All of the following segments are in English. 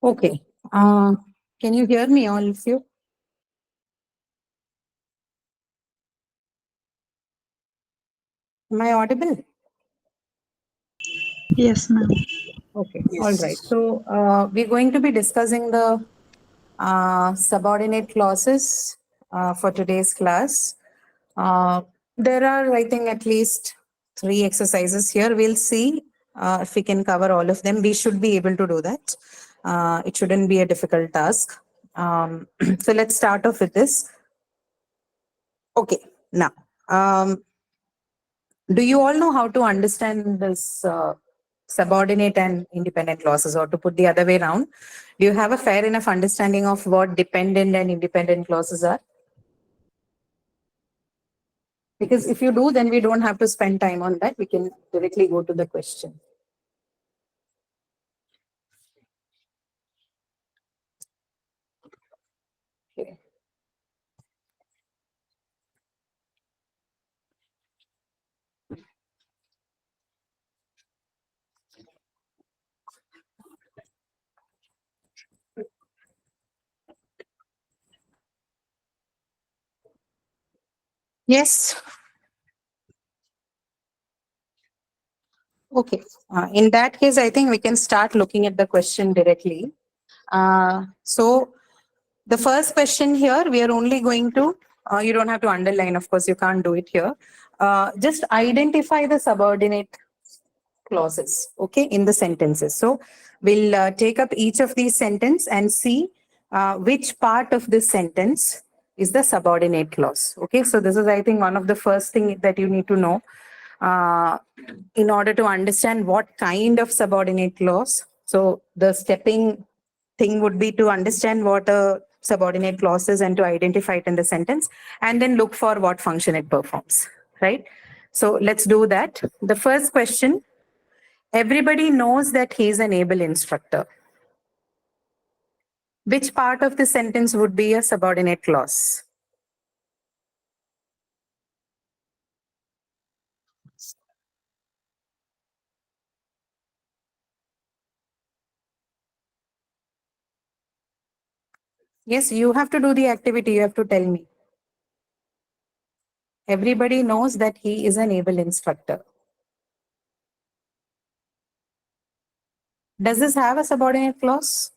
Okay. Can you hear me, all of you? Am I audible? Yes, ma'am. Okay. All right. Yes. So we're going to be discussing the subordinate clauses for today's class. There are, I think, at least 3 exercises here. We'll see if we can cover all of them. We should be able to do that. It shouldn't be a difficult task. So let's start off with this. Okay. Now, do you all know how to understand this subordinate and independent clauses, or to put the other way around? Do you have a fair enough understanding of what dependent and independent clauses are? Because if you do, then we don't have to spend time on that. We can directly go to the question. Okay. Yes. Okay. In that case, I think we can start looking at the question directly. So the first question here, we are only going to, you don't have to underline, of course, you can't do it here. Just identify the subordinate clauses, okay, in the sentences. So we'll take up each of these sentences and see which part of this sentence is the subordinate clause. Okay, so this is, I think, one of the first thing that you need to know uh, in order to understand what kind of subordinate clause. So the stepping thing would be to understand what a subordinate clause is and to identify it in the sentence, and then look for what function it performs, right? So let's do that. The first question: everybody knows that he is an able instructor. Which part of the sentence would be a subordinate clause? Yes, you have to do the activity. You have to tell me. Everybody knows that he is an able instructor. Does this have a subordinate clause?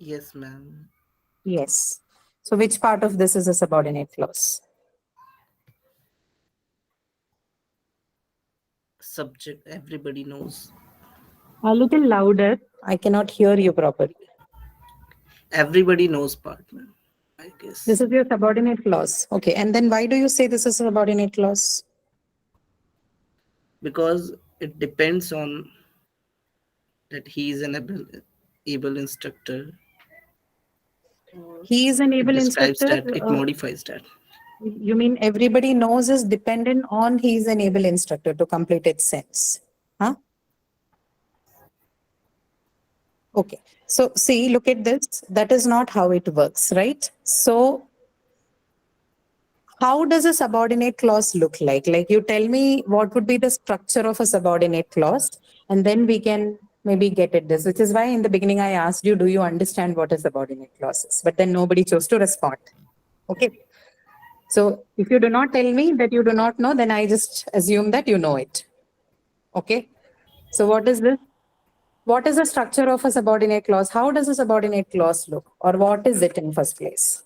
Yes, ma'am. Yes. So which part of this is a subordinate clause? Subject everybody knows. A little louder. I cannot hear you properly. Everybody knows part, ma'am. I This guess is your subordinate clause. Okay. And then why do you say this is a subordinate clause? because it depends on that he is an able instructor. He is an It able describes instructor. that. It modifies that. You mean everybody knows is dependent on he is an able instructor to complete its sense? Huh? Okay. So see, look at this. That is not how it works, right? So how does a subordinate clause look like? Like, you tell me what would be the structure of a subordinate clause, and then we can maybe get at this, which is why in the beginning I asked you, do you understand what a subordinate clause is? But then nobody chose to respond. Okay. So if you do not tell me that you do not know, then I just assume that you know it. Okay. So what is this? What is the structure of a subordinate clause? How does a subordinate clause look? Or what is it in first place?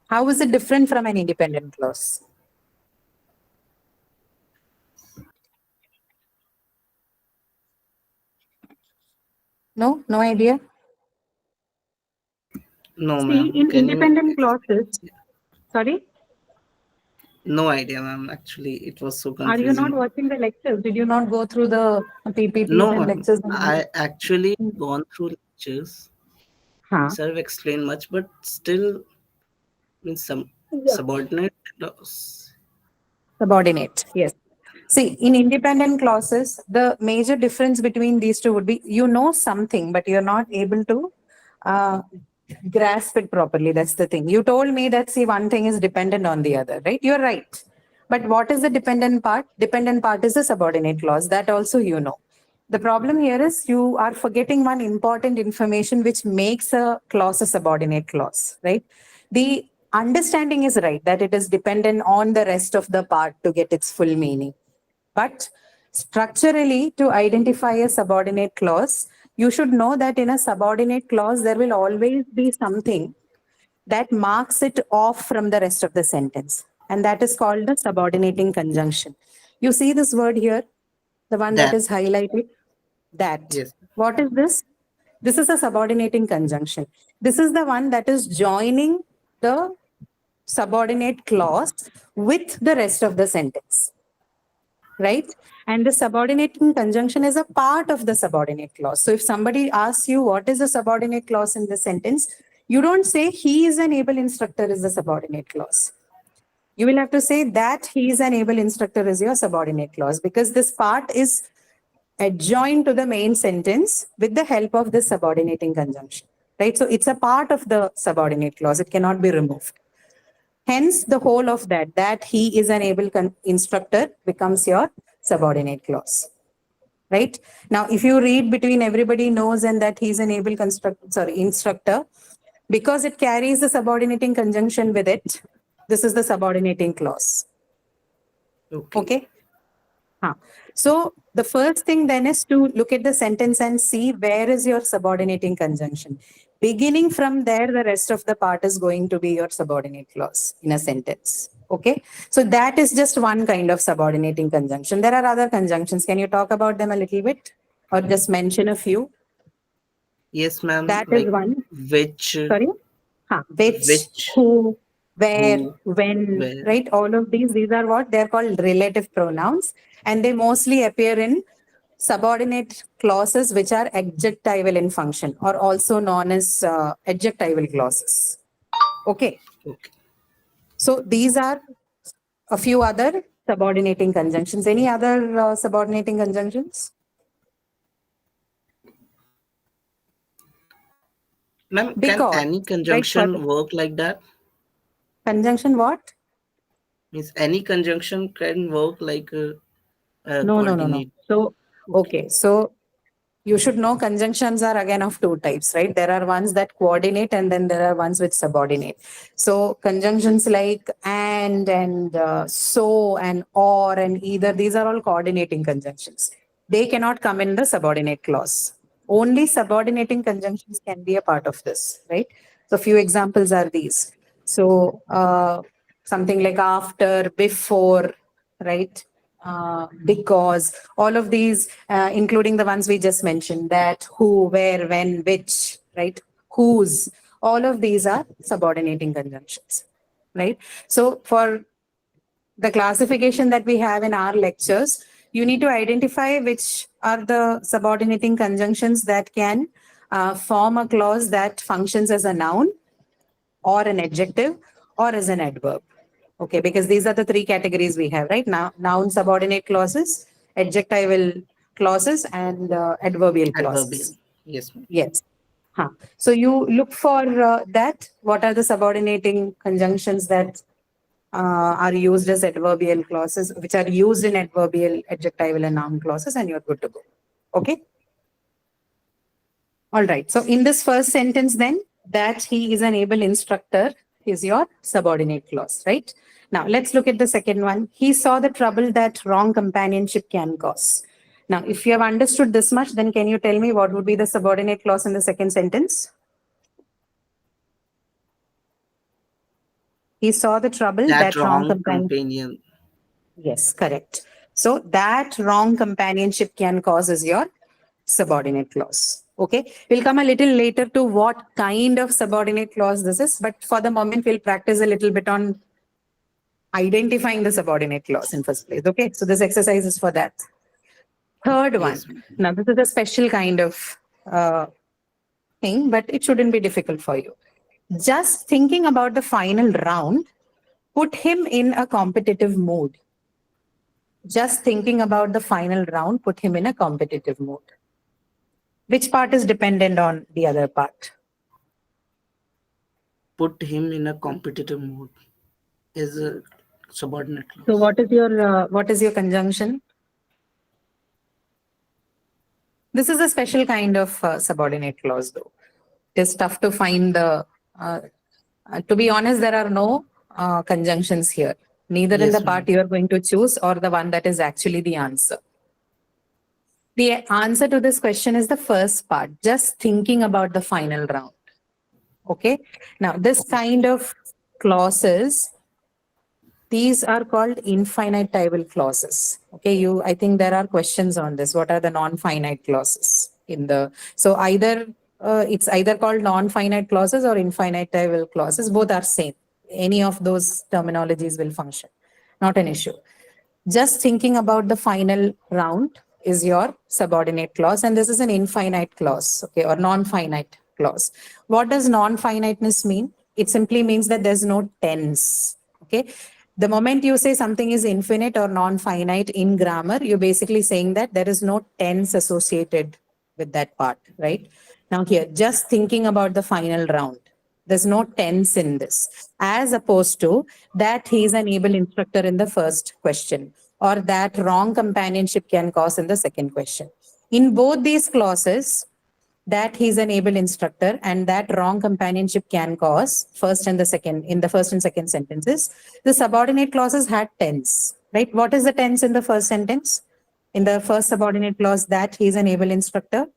How is it different from an independent clause? No, no idea. No, See, ma'am. in Can you? independent clauses, sorry, No idea, ma'am. Actually, it was so are you not confusing. watching the lectures? Did you not go through the PPTs No, and ma'am. lectures? I actually gone through lectures. Huh. Sir have explained much, but still means some Yeah. subordinate clause. Subordinate, yes. See, in independent clauses, the major difference between these two would be you know something, but you're not able to uh, grasp it properly. That's the thing. You told me that, see, one thing is dependent on the other, right? You're right. But what is the dependent part? Dependent part is the subordinate clause. That also you know. The problem here is you are forgetting one important information which makes a clause a subordinate clause, right? The understanding is right that it is dependent on the rest of the part to get its full meaning. But structurally, to identify a subordinate clause, you should know that in a subordinate clause, there will always be something that marks it off from the rest of the sentence. And that is called the subordinating conjunction. You see this word here, the one that That. is highlighted? That. Yes. What is this? This is a subordinating conjunction. This is the one that is joining the subordinate clause with the rest of the sentence, right? And the subordinating conjunction is a part of the subordinate clause. So if somebody asks you what is a subordinate clause in the sentence, you don't say he is an able instructor is the subordinate clause. You will have to say that he is an able instructor is your subordinate clause, because this part is adjoined to the main sentence with the help of this subordinating conjunction, right? So it's a part of the subordinate clause. It cannot be removed. Hence, the whole of that he is an able instructor becomes your subordinate clause, right? Now, if you read between everybody knows and that he's an able instructor, because it carries the subordinating conjunction with it, this is the subordinating clause. Okay. So the first thing then is to look at the sentence and see where is your subordinating conjunction. Beginning from there, the rest of the part is going to be your subordinate clause in a sentence. Okay. So that is just one kind of subordinating conjunction. There are other conjunctions. Can you talk about them a little bit or just mention a few? Yes, ma'am. That Like is one. which, Sorry? Which, who, where, who, when, where. right? All of these are what they're called relative pronouns, and they mostly appear in subordinate clauses which are adjectival in function, or also known as adjectival clauses. Okay. Okay. So these are a few other subordinating conjunctions. Any other subordinating conjunctions? Ma'am, can Because, any right? conjunction work like that? Conjunction what? Means any conjunction can work like a No. coordinate. So, Okay. okay. So you should know conjunctions are again of two types, right? There are ones that coordinate and then there are ones which subordinate. So conjunctions like and so and or and either, these are all coordinating conjunctions. They cannot come in the subordinate clause. Only subordinating conjunctions can be a part of this, right? So few examples are these. So something like after, before, right? Because, all of these, including the ones we just mentioned, that, who, where, when, which, right? Whose, all of these are subordinating conjunctions, right? So for the classification that we have in our lectures, you need to identify which are the subordinating conjunctions that can form a clause that functions as a noun or an adjective or as an adverb. Okay, because these are the three categories we have, right? Now, noun subordinate clauses, adjectival clauses, and adverbial Adverbial. clauses. Yes, ma'am. Yes. Huh. So you look for that. What are the subordinating conjunctions that are used as adverbial clauses, which are used in adverbial, adjectival, and noun clauses, and you're good to go. Okay. All right. So in this first sentence, then, that he is an able instructor is your subordinate clause, right? Now let's look at the second one. He saw the trouble that wrong companionship can cause. Now, if you have understood this much, then can you tell me what would be the subordinate clause in the second sentence? He saw the trouble That that wrong wrong companion. companion. Yes, correct. So that wrong companionship can cause is your subordinate clause. Okay, we'll come a little later to what kind of subordinate clause this is, but for the moment, we'll practice a little bit on identifying the subordinate clause in first place. Okay, so this exercise is for that. Third one. Yes, ma'am. Now, this is a special kind of thing, but it shouldn't be difficult for you. Just thinking about the final round, put him in a competitive mood. Just thinking about the final round, put him in a competitive mood. Which part is dependent on the other part? Put him in a competitive mood is Subordinate clause. So what is your conjunction? This is a special kind of subordinate clause, though. It is tough to find to be honest, there are no conjunctions here, neither in Yes, the ma'am. part you are going to choose or the one that is actually the answer. The answer to this question is the first part, just thinking about the final round. Okay. Now, this kind of clauses, these are called infinitable clauses. Okay. I think there are questions on this. What are the non-finite clauses so it's either called non-finite clauses or infinitable clauses. Both are same. Any of those terminologies will function. Not an issue. Just thinking about the final round is your subordinate clause, and this is an infinite clause, okay, or non-finite clause. What does non-finiteness mean? It simply means that there's no tense, okay? The moment you say something is infinite or non-finite in grammar, you're basically saying that there is no tense associated with that part, right? Now here, just thinking about the final round. There's no tense in this, as opposed to that he is an able instructor in the first question, or that wrong companionship can cause in the second question. In both these clauses, that he is an able instructor and that wrong companionship can cause in the first and second sentences, the subordinate clauses had tense, right? What is the tense in the first sentence? In the first subordinate clause, that he is an able instructor,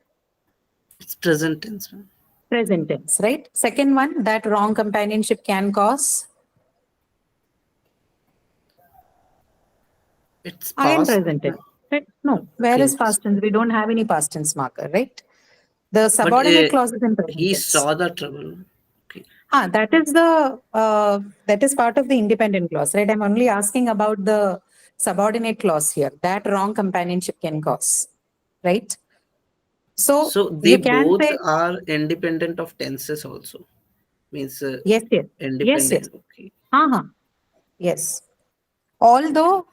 It's present tense, ma'am. present tense, right? Second one, that wrong companionship can cause, It's again past. present tense, right? No, where Okay. is past tense? We don't have any past tense marker, right? The But subordinate clause is in present he tense. saw the trouble. Okay. That is part of the independent clause, right? I'm only asking about the subordinate clause here. That wrong companionship can cause, right? So So they you can both say are independent of tenses also. Means yes, yes, yes, yes. independent. Okay. Uh-huh. Yes. Although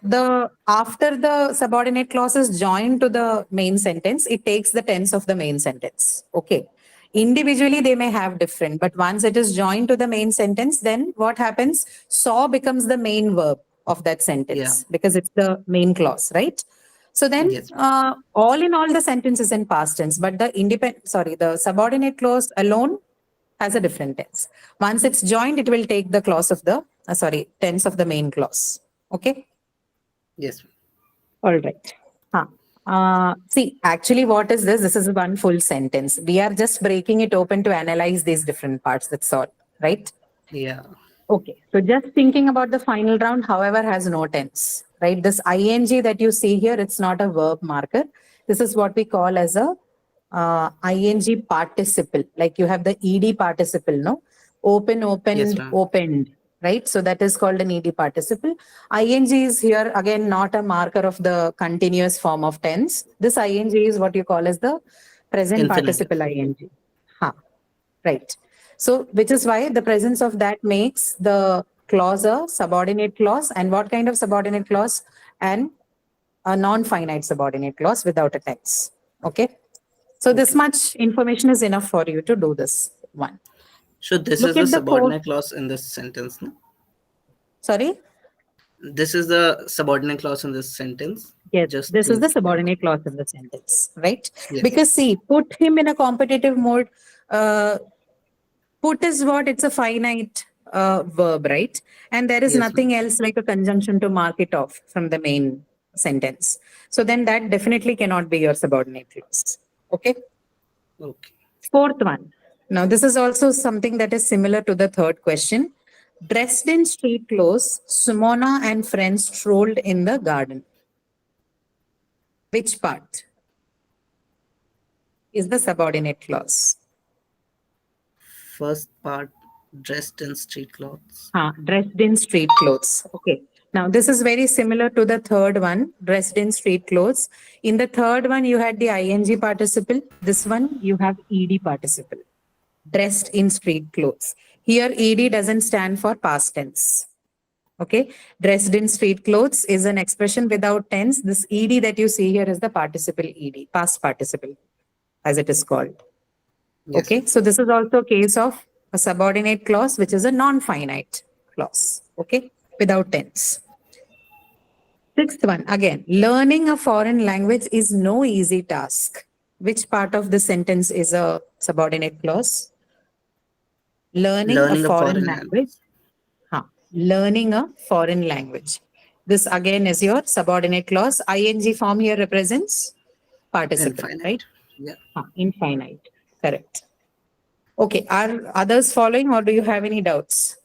after the subordinate clause is joined to the main sentence, it takes the tense of the main sentence. Okay. Individually, they may have different, but once it is joined to the main sentence, then what happens? Saw becomes the main verb of that sentence because it's the main clause, right? So then, Yes. all in all, the sentence is in past tense, but the subordinate clause alone has a different tense. Once it's joined, it will take the tense of the main clause. Okay. Yes. All right. See, actually, what is this? This is one full sentence. We are just breaking it open to analyze these different parts. That's all, right? Yeah. Okay. So just thinking about the final round, however, has no tense, right? This ing that you see here, it's not a verb marker. This is what we call as a ing participle. Like you have the ed participle, no? Open, Yes, opened, ma'am. opened, right? So that is called an ed participle. Ing is here again not a marker of the continuous form of tense. This ing is what you call as the present Infinitive. participle ing. Right. So, which is why the presence of that makes the clause a subordinate clause. And what kind of subordinate clause? And a non-finite subordinate clause without a tense. Okay. So this Okay. much information is enough for you to do this one. So this Look is the at the fourth. subordinate clause in this sentence, no? Sorry. This is the subordinate clause in this sentence. Yes, Just this is the think. subordinate clause in the sentence, right? Yes. Because see, put him in a competitive mode. Put is what? It's a finite verb, right? And there is Yes, nothing else like a conjunction to mark it off from the main sentence. So then that definitely cannot be your subordinate clause. Okay. Okay. Fourth one. Now, this is also something that is similar to the third question. Dressed in street clothes, Sumona and friends strolled in the garden. Which part is the subordinate clause? First part, dressed in street clothes. Dressed in street clothes. Okay. Now, this is very similar to the third one, dressed in street clothes. In the third one, you had the ing participle. This one, you have ed participle. Dressed in street clothes. Here, ed doesn't stand for past tense. Okay. Dressed in street clothes is an expression without tense. This ed that you see here is the participle ed, past participle, as it is called. Yes. Okay. So this is also a case of a subordinate clause, which is a non-finite clause. Okay. Without tense. Sixth one, again, learning a foreign language is no easy task. Which part of the sentence is a subordinate clause? Learning a Learning a foreign foreign language. language. Learning a foreign language. This again is your subordinate clause. ING form here represents participle, right? Infinite. Yeah. Infinite. Correct. Okay. Are others following or do you have any doubts?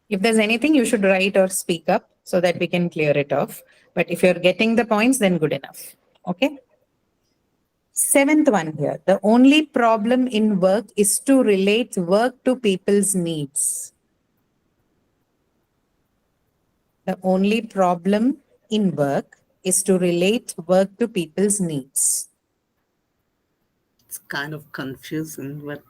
If there's anything, you should write or speak up so that we can clear it off. But if you're getting the points, then good enough. Okay. Seventh one here. The only problem in work is to relate work to people's needs. The only problem in work is to relate work to people's needs. It's kind of confusing, but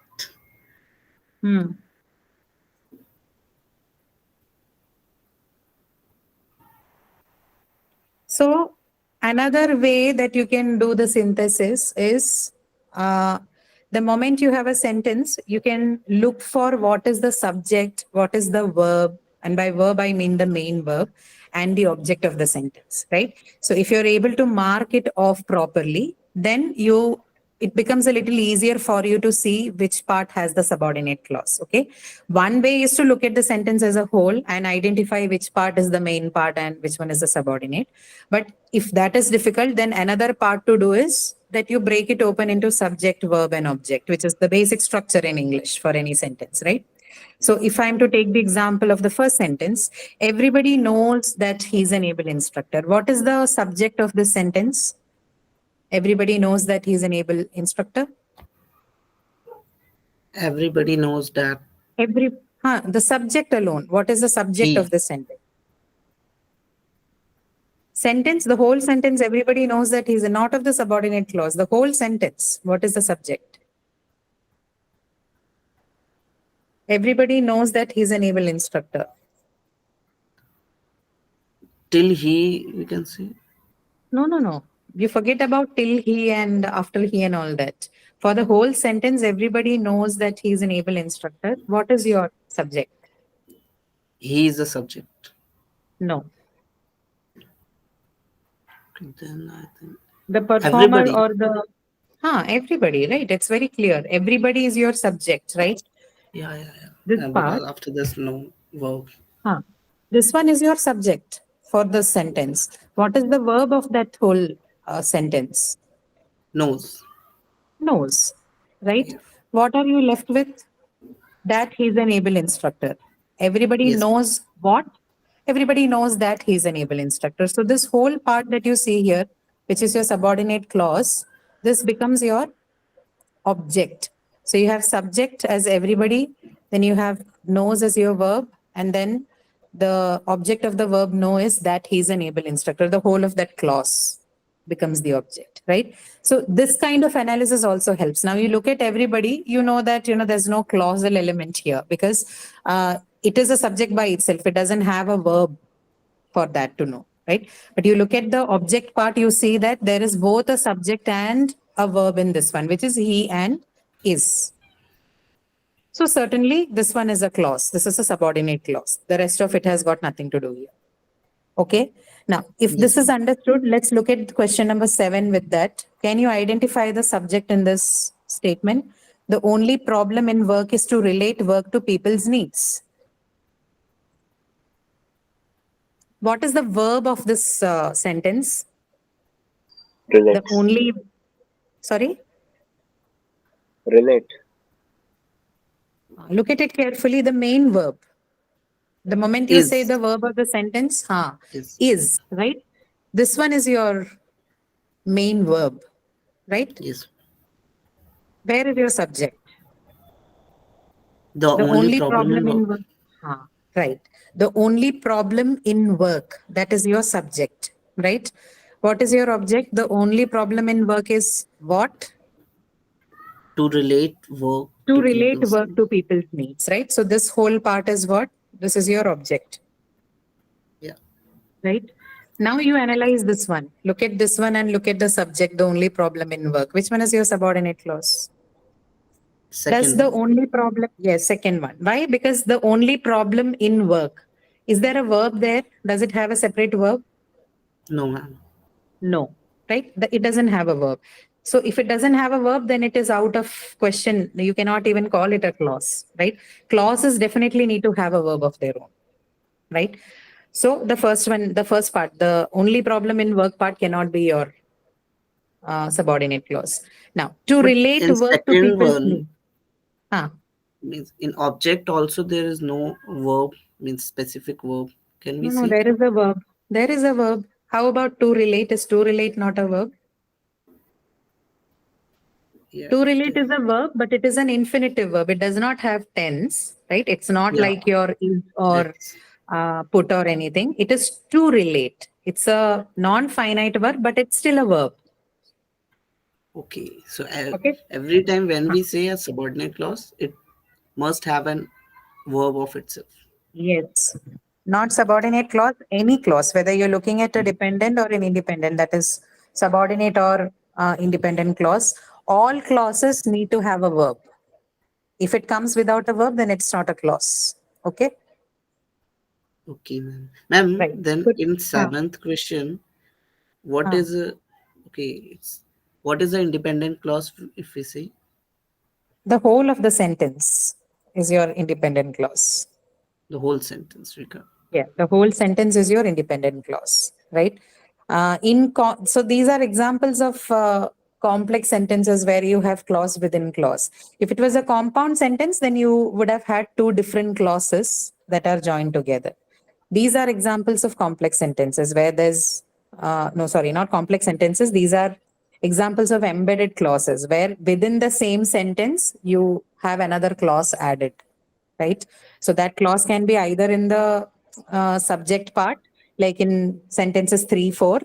So another way that you can do the synthesis is the moment you have a sentence, you can look for what is the subject, what is the verb, and by verb I mean the main verb and the object of the sentence, right? So if you're able to mark it off properly, then it becomes a little easier for you to see which part has the subordinate clause. Okay. One way is to look at the sentence as a whole and identify which part is the main part and which one is the subordinate. But if that is difficult, then another part to do is that you break it open into subject, verb, and object, which is the basic structure in English for any sentence, right? So if I'm to take the example of the first sentence, everybody knows that he's an able instructor. What is the subject of this sentence? Everybody knows that he's an able instructor. everybody knows that The subject alone. What is the subject he, of the sentence? Sentence, the whole sentence, everybody knows that he's not of the subordinate clause. The whole sentence, what is the subject? Everybody knows that he's an able instructor. till he, we can see. No. You forget about till he and after he and all that. For the whole sentence, everybody knows that he's an able instructor. What is your subject? He is the subject. No. Then I think The performer everybody. or the... everybody, right? It's very clear. Everybody is your subject, right? Yeah. This Because part, after this, no verb. this one is your subject for the sentence. What is the verb of that whole sentence? Knows. Knows, right? Yeah. What are you left with? That he's an able instructor. Everybody Yes. knows what? Everybody knows that he's an able instructor. So this whole part that you see here, which is your subordinate clause, this becomes your object. So you have subject as everybody, then you have knows as your verb, and then the object of the verb know is that he's an able instructor. The whole of that clause becomes the object, right? So this kind of analysis also helps. Now you look at everybody, you know that, there's no clausal element here because it is a subject by itself. It doesn't have a verb for that to know, right? But you look at the object part, you see that there is both a subject and a verb in this one, which is he and is. So certainly this one is a clause. This is a subordinate clause. The rest of it has got nothing to do here. Okay. Now, if this is understood, let's look at question number 7 with that. Can you identify the subject in this statement? The only problem in work is to relate work to people's needs. What is the verb of this sentence? Relate. The only, sorry? Relate. Look at it carefully, the main verb. The moment you say the verb of the sentence, is, right? This one is your main verb, right? Yes. Where is your subject? The only problem in work. Right. The only problem in work, that is your subject, right? What is your object? The only problem in work is what? To relate work To relate work to people's needs, right? So this whole part is what? This is your object. Yeah. Right? Now you analyze this one. Look at this one and look at the subject, the only problem in work. Which one is your subordinate clause? Second That's the only problem. Yes, second one. Why? Because the only problem in work. Is there a verb there? Does it have a separate verb? No, ma'am. No, right? It doesn't have a verb. So if it doesn't have a verb, then it is out of question. You cannot even call it a clause, right? Clauses definitely need to have a verb of their own, right? So the first one, the first part, the only problem in work part cannot be your subordinate clause. Now, to But relate in work to second people's one, needs. Ah, means in object also there is no verb, means specific verb. Can we no, see? there is a verb. There is a verb. How about to relate? Is to relate not a verb? Yeah, To it relate is. is a verb, but it is an infinitive verb. It does not have tense, right? It's not Yeah, like your is or that's put or anything. It is to relate. It's a non-finite verb, but it's still a verb. okay. So Okay. every time when Huh. we say a subordinate clause, it must have an verb of itself. Yes. Not subordinate clause, any clause, whether you're looking at a dependent or an independent, that is subordinate or independent clause, all clauses need to have a verb. If it comes without a verb, then it's not a clause. Okay. Okay, ma'am. Ma'am, Right. then Good. in Huh. seventh question, what Huh. is a okay? It's what is the independent clause if we say The whole of the sentence is your independent clause. the whole sentence? Regard. Yeah, the whole sentence is your independent clause, right? So these are examples of complex sentences where you have clause within clause. If it was a compound sentence, then you would have had two different clauses that are joined together. These are examples of complex sentences where there's no, sorry, not complex sentences. These are examples of embedded clauses where within the same sentence you have another clause added, right? So that clause can be either in the subject part, like in sentences 3, 4,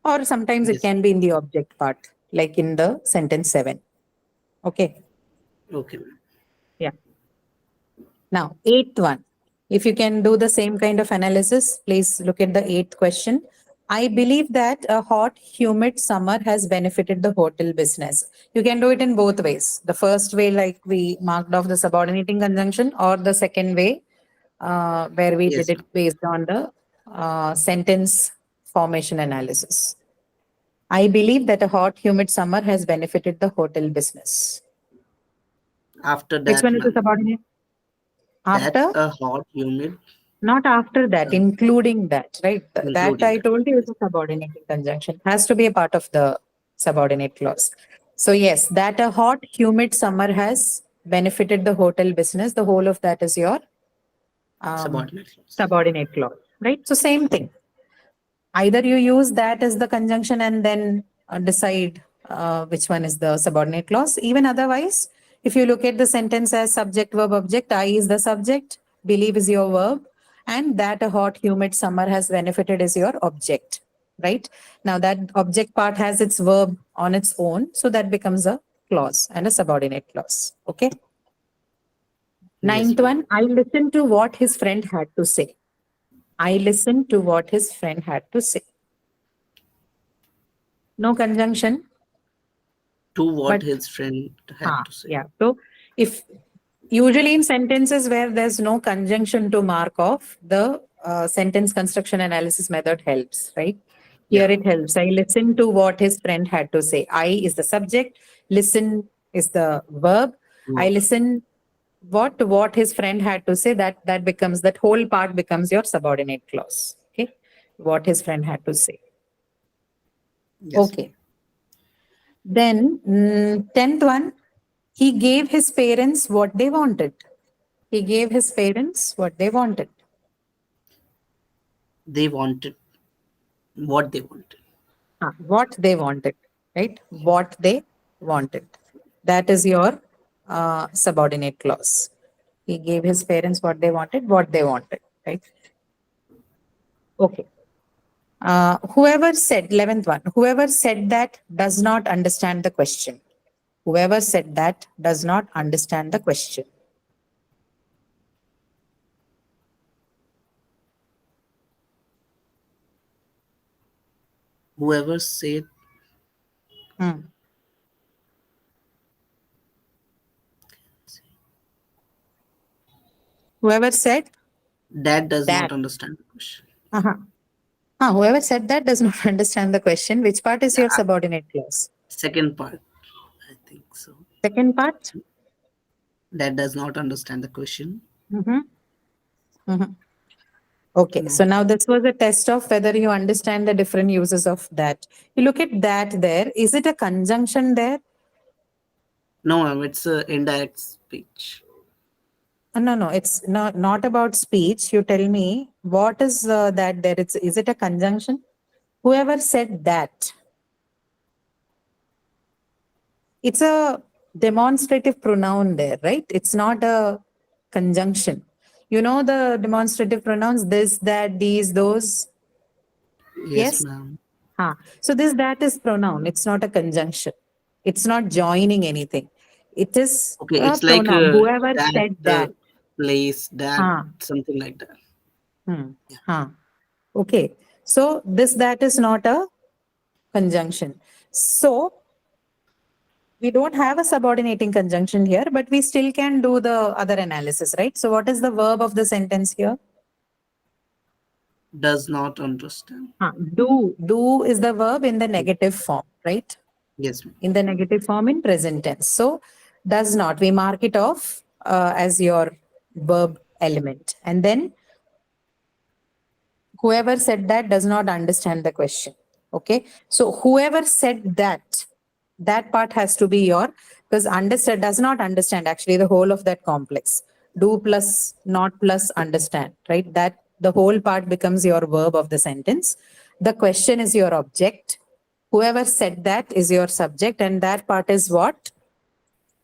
or sometimes it Yes. can be in the object part, like in the sentence 7. Okay. Okay, ma'am. Yeah. Now, eighth one. If you can do the same kind of analysis, please look at the eighth question. I believe that a hot, humid summer has benefited the hotel business. You can do it in both ways. The first way, like we marked off the subordinating conjunction, or the second way, where we did Yes, it ma'am. based on the sentence formation analysis. I believe that a hot, humid summer has benefited the hotel business. After Which that, one is the ma'am, subordinate? that After? a hot, humid, Not after that, uh, including that, right? That including I that. told you is Yes. a subordinating conjunction, has to be a part of the subordinate clause. So, yes, that a hot, humid summer has benefited the hotel business. The whole of that is your Subordinate clause. subordinate clause, right? So, same thing. Either you use that as the conjunction and then decide which one is the subordinate clause. Even otherwise, if you look at the sentence as subject, verb, object, I is the subject, believe is your verb, and that a hot, humid summer has benefited is your object, right? Now that object part has its verb on its own, so that becomes a clause and a subordinate clause. Okay. Yes, Ninth ma'am. one, I listened to what his friend had to say. I listened to what his friend had to say. No conjunction, To what but his friend had to say. yeah. So if usually in sentences where there's no conjunction to mark off, the sentence construction analysis method helps, right? Here Yeah. it helps. I listened to what his friend had to say. I is the subject, listen is the verb. I Verb. listen what his friend had to say, that becomes, that whole part becomes your subordinate clause. Okay. What his friend had to say. Yes, ma'am. Okay. Then, 10th one, he gave his parents what they wanted. He gave his parents what they wanted. They wanted what they wanted. What they wanted, right? What they wanted. That is your subordinate clause. He gave his parents what they wanted, right? Okay. Whoever said, 11th one, whoever said that does not understand the question. Whoever said that does not understand the question. Whoever said Hmm. Whoever said That does That. not understand the question. Uh-huh. Whoever said that does not understand the question. Which part is your Yeah, subordinate clause? second part, I think so. Second part? That does not understand the question. Mm-hmm. Mm-hmm. Okay, No, so now this was a test of whether you understand the different uses of that. You look at that there. Is it a conjunction there? no, ma'am. It's a indirect speech. No, it's not about speech. You tell me what is that there? Is it a conjunction? Whoever said that, it's a demonstrative pronoun there, right? It's not a conjunction. You know the demonstrative pronouns, this, that, these, those. Yes, Yes? ma'am. So this, that is pronoun. It's not a conjunction. It's not joining anything. It is Okay, a it's like pronoun. Whoever that said that. place, that Huh. something like that. Huh. Okay. So this, that is not a conjunction. So we don't have a subordinating conjunction here, but we still can do the other analysis, right? So what is the verb of the sentence here? Does not understand. Do is the verb in the negative form, right? Yes, ma'am. In the negative form in present tense. So does not, we mark it off as your verb element. And then whoever said that does not understand the question. Okay. So whoever said that, that part has to be your, because understand does not understand actually the whole of that complex. Do plus not plus understand, right? That the whole part becomes your verb of the sentence. The question is your object. Whoever said that is your subject, and that part is what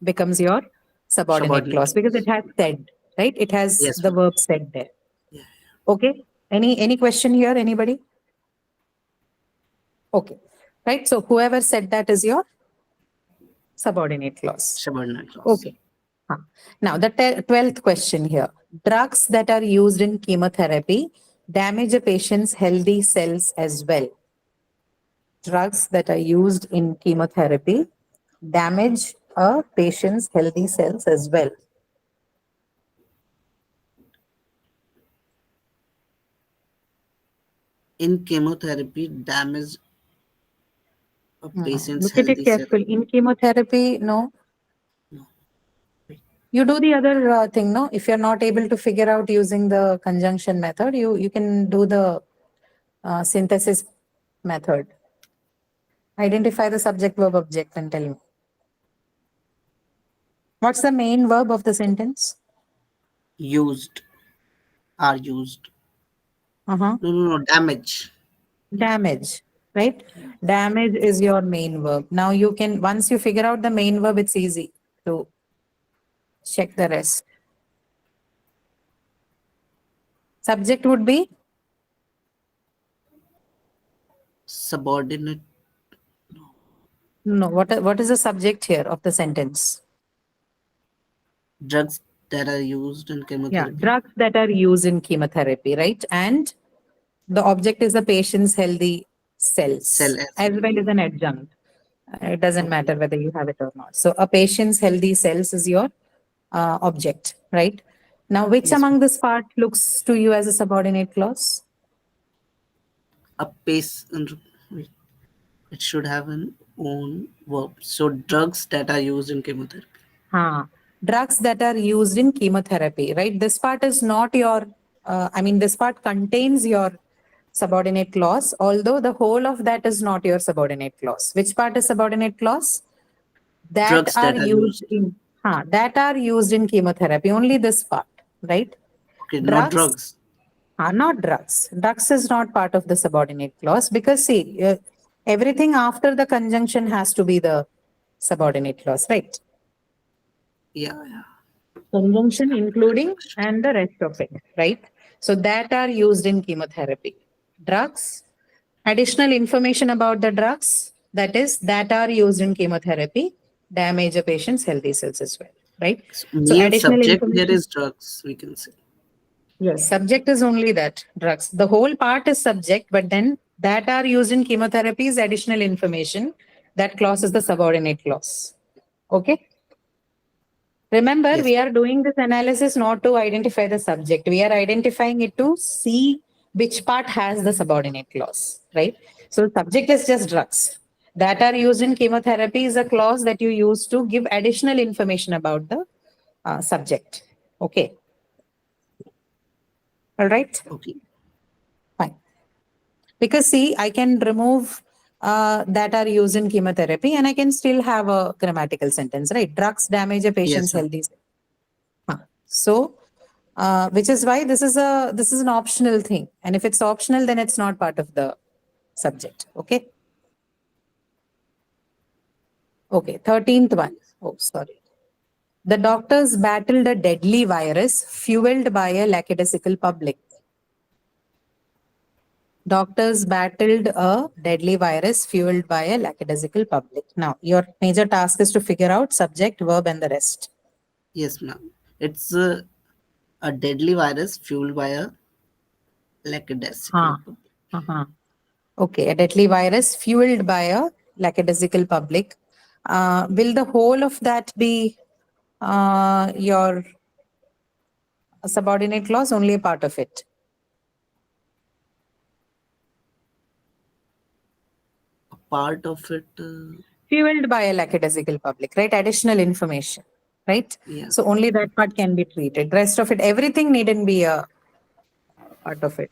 becomes your subordinate Subordinate clause because clause. it has said, right? It has Yes, the ma'am. verb said there. Yeah. Okay. Any question here? Anybody? Okay. Right. So whoever said that is your subordinate clause. Subordinate clause. Okay. Now the 12th question here. Drugs that are used in chemotherapy damage a patient's healthy cells as well. Drugs that are used in chemotherapy damage a patient's healthy cells as well. In chemotherapy, damage a patient's Look at it healthy cell. carefully. In chemotherapy, no. No. You do the other thing, no? If you're not able to figure out using the conjunction method, you can do the synthesis method. Identify the subject, verb, object and tell me. What's the main verb of the sentence? Used. Are used. Uh-huh. No. Damage. Damage, right? Damage is your main verb. Now you can, once you figure out the main verb, it's easy to check the rest. Subject would be? Subordinate. No. What is the subject here of the sentence? Drugs that are used in Yeah, chemotherapy. drugs that are used in chemotherapy, right? And the object is the patient's healthy cells, Cell as well. well as an adjunct. It doesn't Okay. matter whether you have it or not. So a patient's healthy cells is your object, right? Now, which Yes, among this part looks to you as a subordinate clause? a patient. It should have an own verb. So drugs that are used in chemotherapy. Drugs that are used in chemotherapy, right? This part is not your, this part contains your subordinate clause, although the whole of that is not your subordinate clause. Which part is subordinate clause? That Drugs are that are used used. in, that are used in chemotherapy, only this part, right? Okay, not Drugs drugs. are not drugs. Drugs is not part of the subordinate clause because see, everything after the conjunction has to be the subordinate clause, right? Yeah. Conjunction including and the rest of it, right? So that are used in chemotherapy. Drugs, additional information about the drugs, that is, that are used in chemotherapy, damage a patient's healthy cells as well, right? So So main additional subject here information. is drugs, we can say. Yes, subject is only that, drugs. The whole part is subject, but then that are used in chemotherapy is additional information. That clause is the subordinate clause. Okay? Remember, Yes. we are doing this analysis not to identify the subject. We are identifying it to see which part has the subordinate clause, right? So subject is just drugs that are used in chemotherapy is a clause that you use to give additional information about the subject. Okay. All right. Okay. Fine. Because see, I can remove that are used in chemotherapy and I can still have a grammatical sentence, right? Drugs damage a patient's ma'am. healthy. So, which is why this is an optional thing. And if it's optional, then it's not part of the subject. Okay. Okay. 13th one. Oh, sorry. The doctors battled a deadly virus fueled by a lackadaisical public. Doctors battled a deadly virus fueled by a lackadaisical public. Now, your major task is to figure out subject, verb, and the rest. Yes, ma'am. It's a deadly virus fueled by a lackadaisical public. Uh-huh. Okay, a deadly virus fueled by a lackadaisical public. Will the whole of that be your subordinate clause? Only a part of it. A part of it. Fueled by a lackadaisical public, right? Additional information, right? Yeah. So only that part can be treated. Rest of it, everything needn't be a part of it.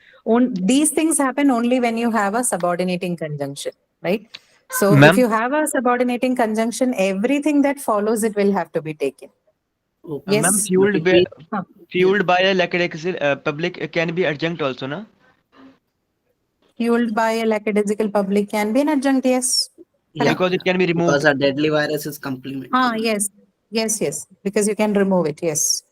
These things happen only when you have a subordinating conjunction, right? So if Ma'am? you have a subordinating conjunction, everything that follows it will have to be taken. Okay. Ma'am, Yes. fueled by a lackadaisical public can be adjunct also, na? Fueled by a lackadaisical public can be an adjunct, yes. Yeah. Because it can be removed. Because a deadly virus is complementary. Yes. Yes. Because you can remove it, yes.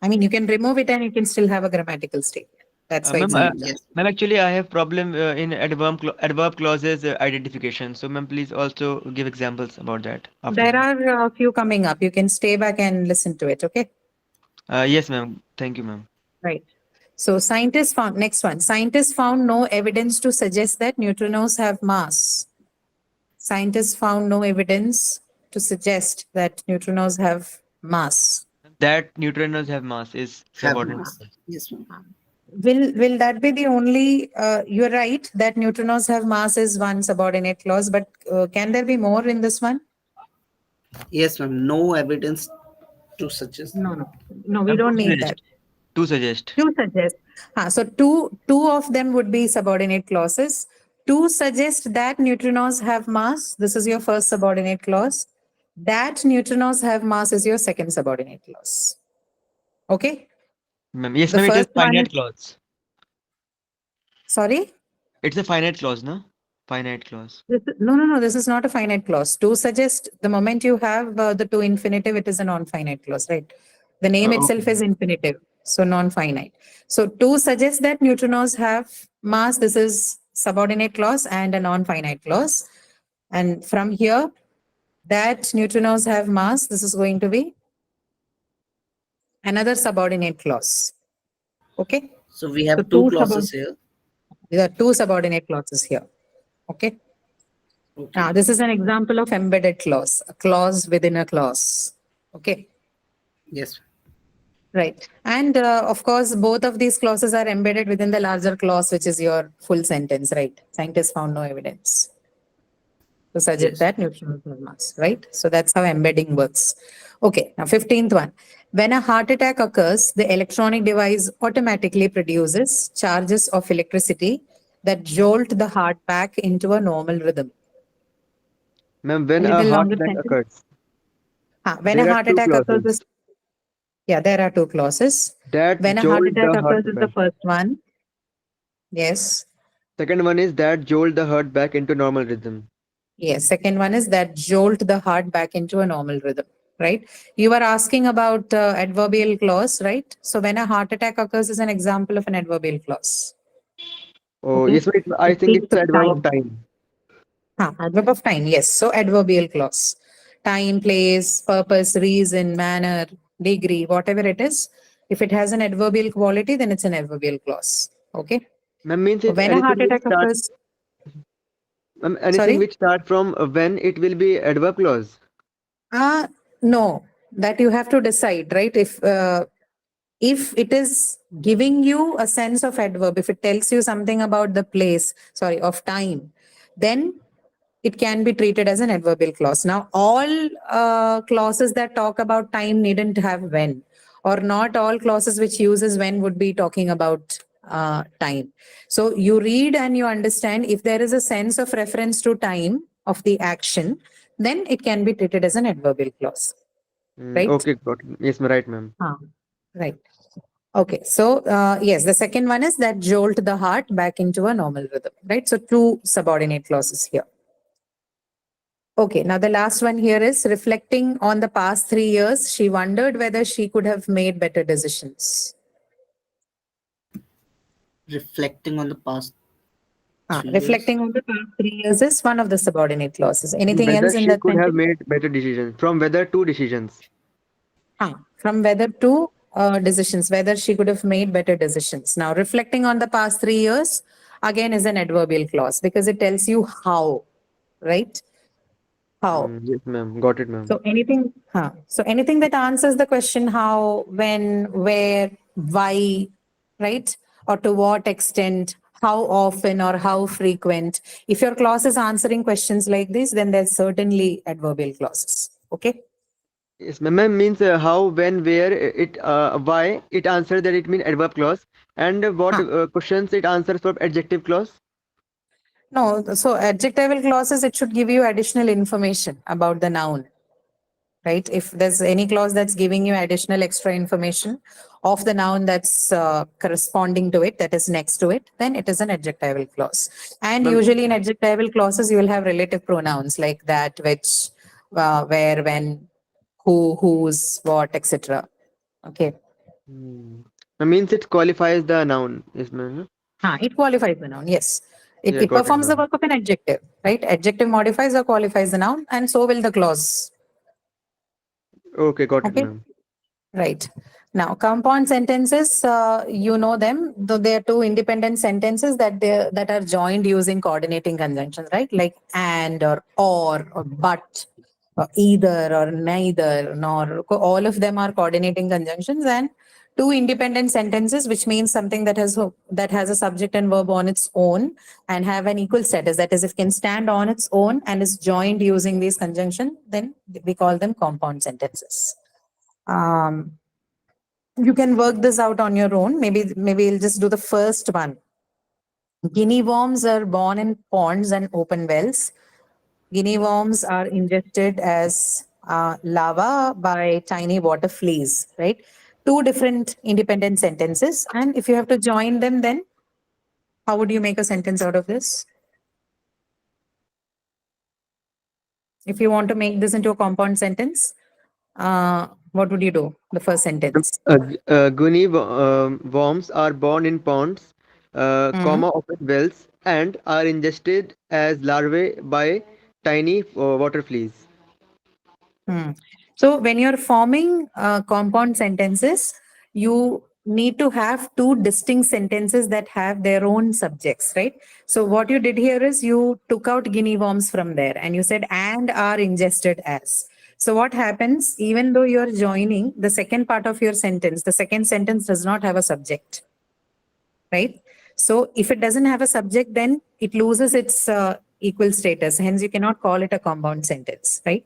I mean, you can remove it and you can still have a grammatical statement. That's why it's Ma'am, an Yes. ma'am, actually, I have problem in adverb clauses identification. So, ma'am, please also give examples about that. There are a few coming up. You can stay back and listen to it, okay? Yes, ma'am. Thank you, ma'am. Right. So scientists found, next one, scientists found no evidence to suggest that neutrinos have mass. Scientists found no evidence to suggest that neutrinos have mass. That neutrinos have mass is Have subordinate. mass. Yes, ma'am. Will that be the only, you're right that neutrinos have mass is one subordinate clause, but can there be more in this one? Yes, ma'am. No evidence to suggest. No, we Ma'am, don't to need suggest. that. To suggest. To suggest. So two of them would be subordinate clauses. To suggest that neutrinos have mass, this is your first subordinate clause. That neutrinos have mass is your second subordinate clause. Okay? Ma'am, yes, The ma'am, it is first one finite is- clause. Sorry? It's a finite clause, no? Finite clause. No, this is not a finite clause. To suggest, the moment you have the to infinitive, it is a non-finite clause, right? The name itself Okay. is infinitive, so non-finite. So to suggest that neutrinos have mass, this is subordinate clause and a non-finite clause. And from here, that neutrinos have mass, this is going to be another subordinate clause. Okay? So we have So two two clauses here. There are two subordinate clauses here. Okay? Okay. Now, this is an example of embedded clause, a clause within a clause. Okay, Yes. right. And of course, both of these clauses are embedded within the larger clause, which is your full sentence, right? Scientists found no evidence to suggest Yes. that neutrinos have mass, right? So that's how embedding works. Okay, now 15th one. When a heart attack occurs, the electronic device automatically produces charges of electricity that jolt the heart back into a normal rhythm. Ma'am, when A a little heart longer attack sentence. occurs, When there a are heart two attack occurs, clauses. there are two clauses. That When a jolt heart attack the heart occurs is the back. first one. Yes. Second one is that jolt the heart back into normal rhythm. Yes. Second one is that jolt the heart back into a normal rhythm, right? You were asking about adverbial clause, right? So when a heart attack occurs is an example of an adverbial clause. Oh, Okay. yes, but I It think speaks it's of adverb of time. Adverb of time, yes. So adverbial clause. Time, place, purpose, reason, manner, degree, whatever it is. If it has an adverbial quality, then it's an adverbial clause. Okay. Ma'am, means So if when a heart anything will attack start, occurs, Anything Sorry? which start from when it will be adverb clause. No, that you have to decide, right? If it is giving you a sense of adverb, if it tells you something about the place, sorry, of time, then it can be treated as an adverbial clause. Now, all clauses that talk about time needn't have when, or not all clauses which uses when would be talking about time. So you read and you understand if there is a sense of reference to time of the action, then it can be treated as an adverbial clause, right? Okay, got it. Yes, right, ma'am. Right. Okay. So, yes, the second one is that jolt the heart back into a normal rhythm, right? So, two subordinate clauses here. Okay. Now, the last one here is reflecting on the past 3 years. She wondered whether she could have made better decisions. Reflecting on the past 3 years. Reflecting on the past 3 years is one of the subordinate clauses. Anything Whether else in she that could have sentence? made better decisions. From whether to decisions. From whether to decisions, whether she could have made better decisions. Now, reflecting on the past 3 years, again, is an adverbial clause because it tells you how, right? How. Yes, ma'am. Got it, ma'am. So anything that answers the question how, when, where, why, right? Or to what extent, how often or how frequent. If your clause is answering questions like this, then there's certainly adverbial clauses. Okay. Yes, ma'am means how, when, where, why it answers that it means adverb clause, and what questions it answers for adjective clause. No, so adjectival clauses, it should give you additional information about the noun, right? If there's any clause that's giving you additional extra information of the noun that's corresponding to it, that is next to it, then it is an adjectival clause. And Ma'am- usually in adjectival clauses, you will have relative pronouns like that, which, where, when, who, whose, what, etc. Okay. Means it qualifies the noun. Yes, ma'am. It qualifies the noun, yes. It, Yeah, it got it, performs the ma'am. work of an adjective, right? Adjective modifies or qualifies the noun, and so will the clause. Okay, got it, Okay. ma'am. Right. Now, compound sentences, you know them, though they are two independent sentences that are joined using coordinating conjunctions, right? Like and or but, or either or neither, nor. All of them are coordinating conjunctions, and two independent sentences, which means something that has a subject and verb on its own and have an equal status. That is, if it can stand on its own and is joined using these conjunctions, then we call them compound sentences. You can work this out on your own. Maybe we'll just do the first one. Guinea worms are born in ponds and open wells. Guinea worms are ingested as lava by tiny water fleas, right? Two different independent sentences. And if you have to join them, then how would you make a sentence out of this? If you want to make this into a compound sentence, what would you do? The first sentence. Worms are born in ponds, comma open wells, and are ingested as larvae by tiny water fleas. So when you're forming compound sentences, you need to have two distinct sentences that have their own subjects, right? So what you did here is you took out guinea worms from there and you said and are ingested as. So what happens, even though you're joining the second part of your sentence, the second sentence does not have a subject, right? So if it doesn't have a subject, then it loses its equal status. Hence, you cannot call it a compound sentence, right?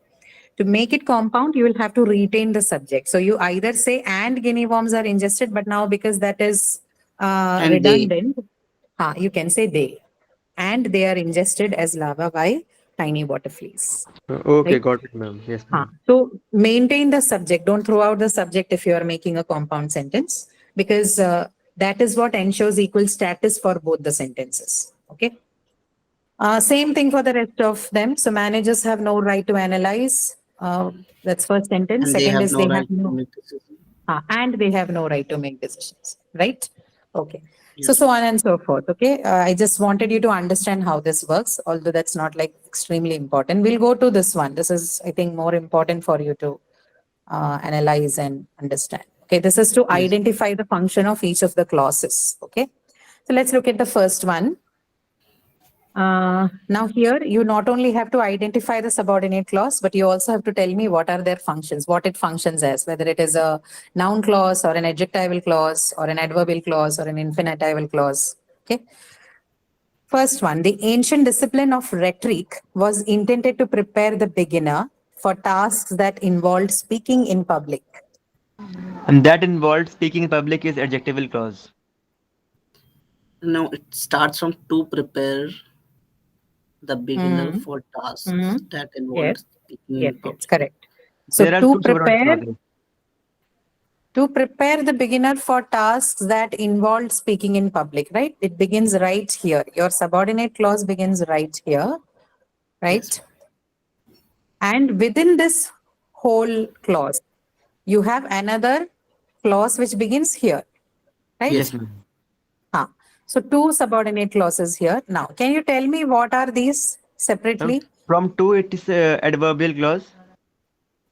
To make it compound, you will have to retain the subject. So you either say and guinea worms are ingested, but now because that is And redundant, you can say they. And they are ingested as lava by tiny water fleas. Okay, Right. got it, ma'am. Yes, ma'am. So maintain the subject. Don't throw out the subject if you are making a compound sentence, because that is what ensures equal status for both the sentences. Okay. Same thing for the rest of them. So managers have no right to analyze. That's first sentence. And they Second have is no they right have to no, make decisions. and they have no right to make decisions. Right? Okay. So Yes. so on and so forth. Okay. I just wanted you to understand how this works, although that's not like extremely important. We'll go to this one. This is, I think, more important for you to analyze and understand. Okay. This is to Yes. identify the function of each of the clauses. Okay. So let's look at the first one. Now here, you not only have to identify the subordinate clause, but you also have to tell me what are their functions, what it functions as, whether it is a noun clause or an adjectival clause or an adverbial clause or an infinitival clause. Okay. First one, the ancient discipline of rhetoric was intended to prepare the beginner for tasks that involved speaking in public. And that involved speaking in public is adjectival clause. No, it starts from to prepare the beginner Mhm. for tasks Mhm. that involve speaking Yes, in public. yes, correct. So There are two subordinate clauses. to prepare the beginner for tasks that involved speaking in public, right? It begins right here. Your subordinate clause begins right here, right? Yes. And within this whole clause, you have another clause which begins here, right? Yes. ma'am. Ah, so two subordinate clauses here. Now, can you tell me what are these separately? From to, it is adverbial clause.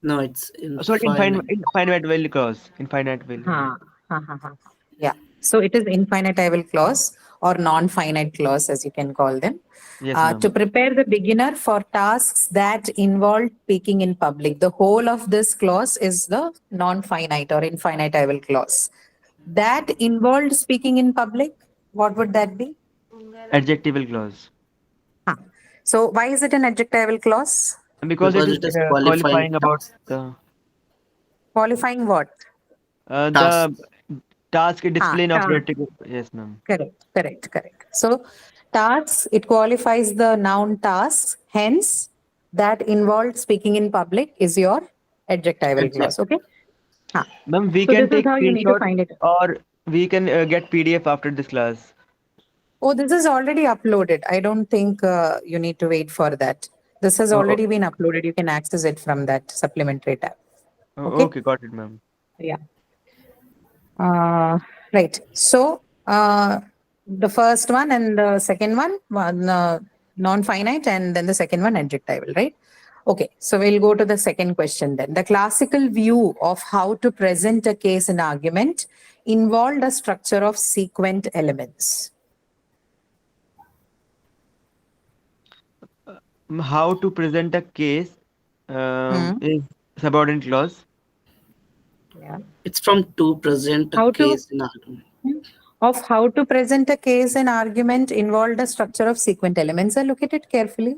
No, it's Sorry, infinite. infinite clause. Infinite will. Ha, ha, ha, ha. Yeah. So it is infinitival clause or non-finite clause, as you can call them. Yes, ma'am. To prepare the beginner for tasks that involve speaking in public. The whole of this clause is the non-finite or infinitival clause. That involved speaking in public, what would that be? Adjectival clause. Huh. So why is it an adjectival clause? Because it Because is it is qualifying qualifying about task. the Qualifying what? Task. task discipline of task. rhetoric. Yes, ma'am. Correct. So tasks, it qualifies the noun tasks. Hence, that involved speaking in public is your adjectival clause. Okay. Ma'am, we So can this is take how you need to screenshot find it. or we can get PDF after this class. Oh, this is already uploaded. I don't think you need to wait for that. This has Oh, already been uploaded. You can access it from that supplementary tab. oh, Okay. okay, got it, ma'am. Yeah. Right. So the first one and the second one non-finite, and then the second one adjectival, right? Okay. So we'll go to the second question then. The classical view of how to present a case in argument involved a structure of sequent elements. How to present a case Hmm. is subordinate clause. Yeah. It's from to present a How to- case in argument. Of how to present a case in argument involved a structure of sequent elements. Look at it carefully.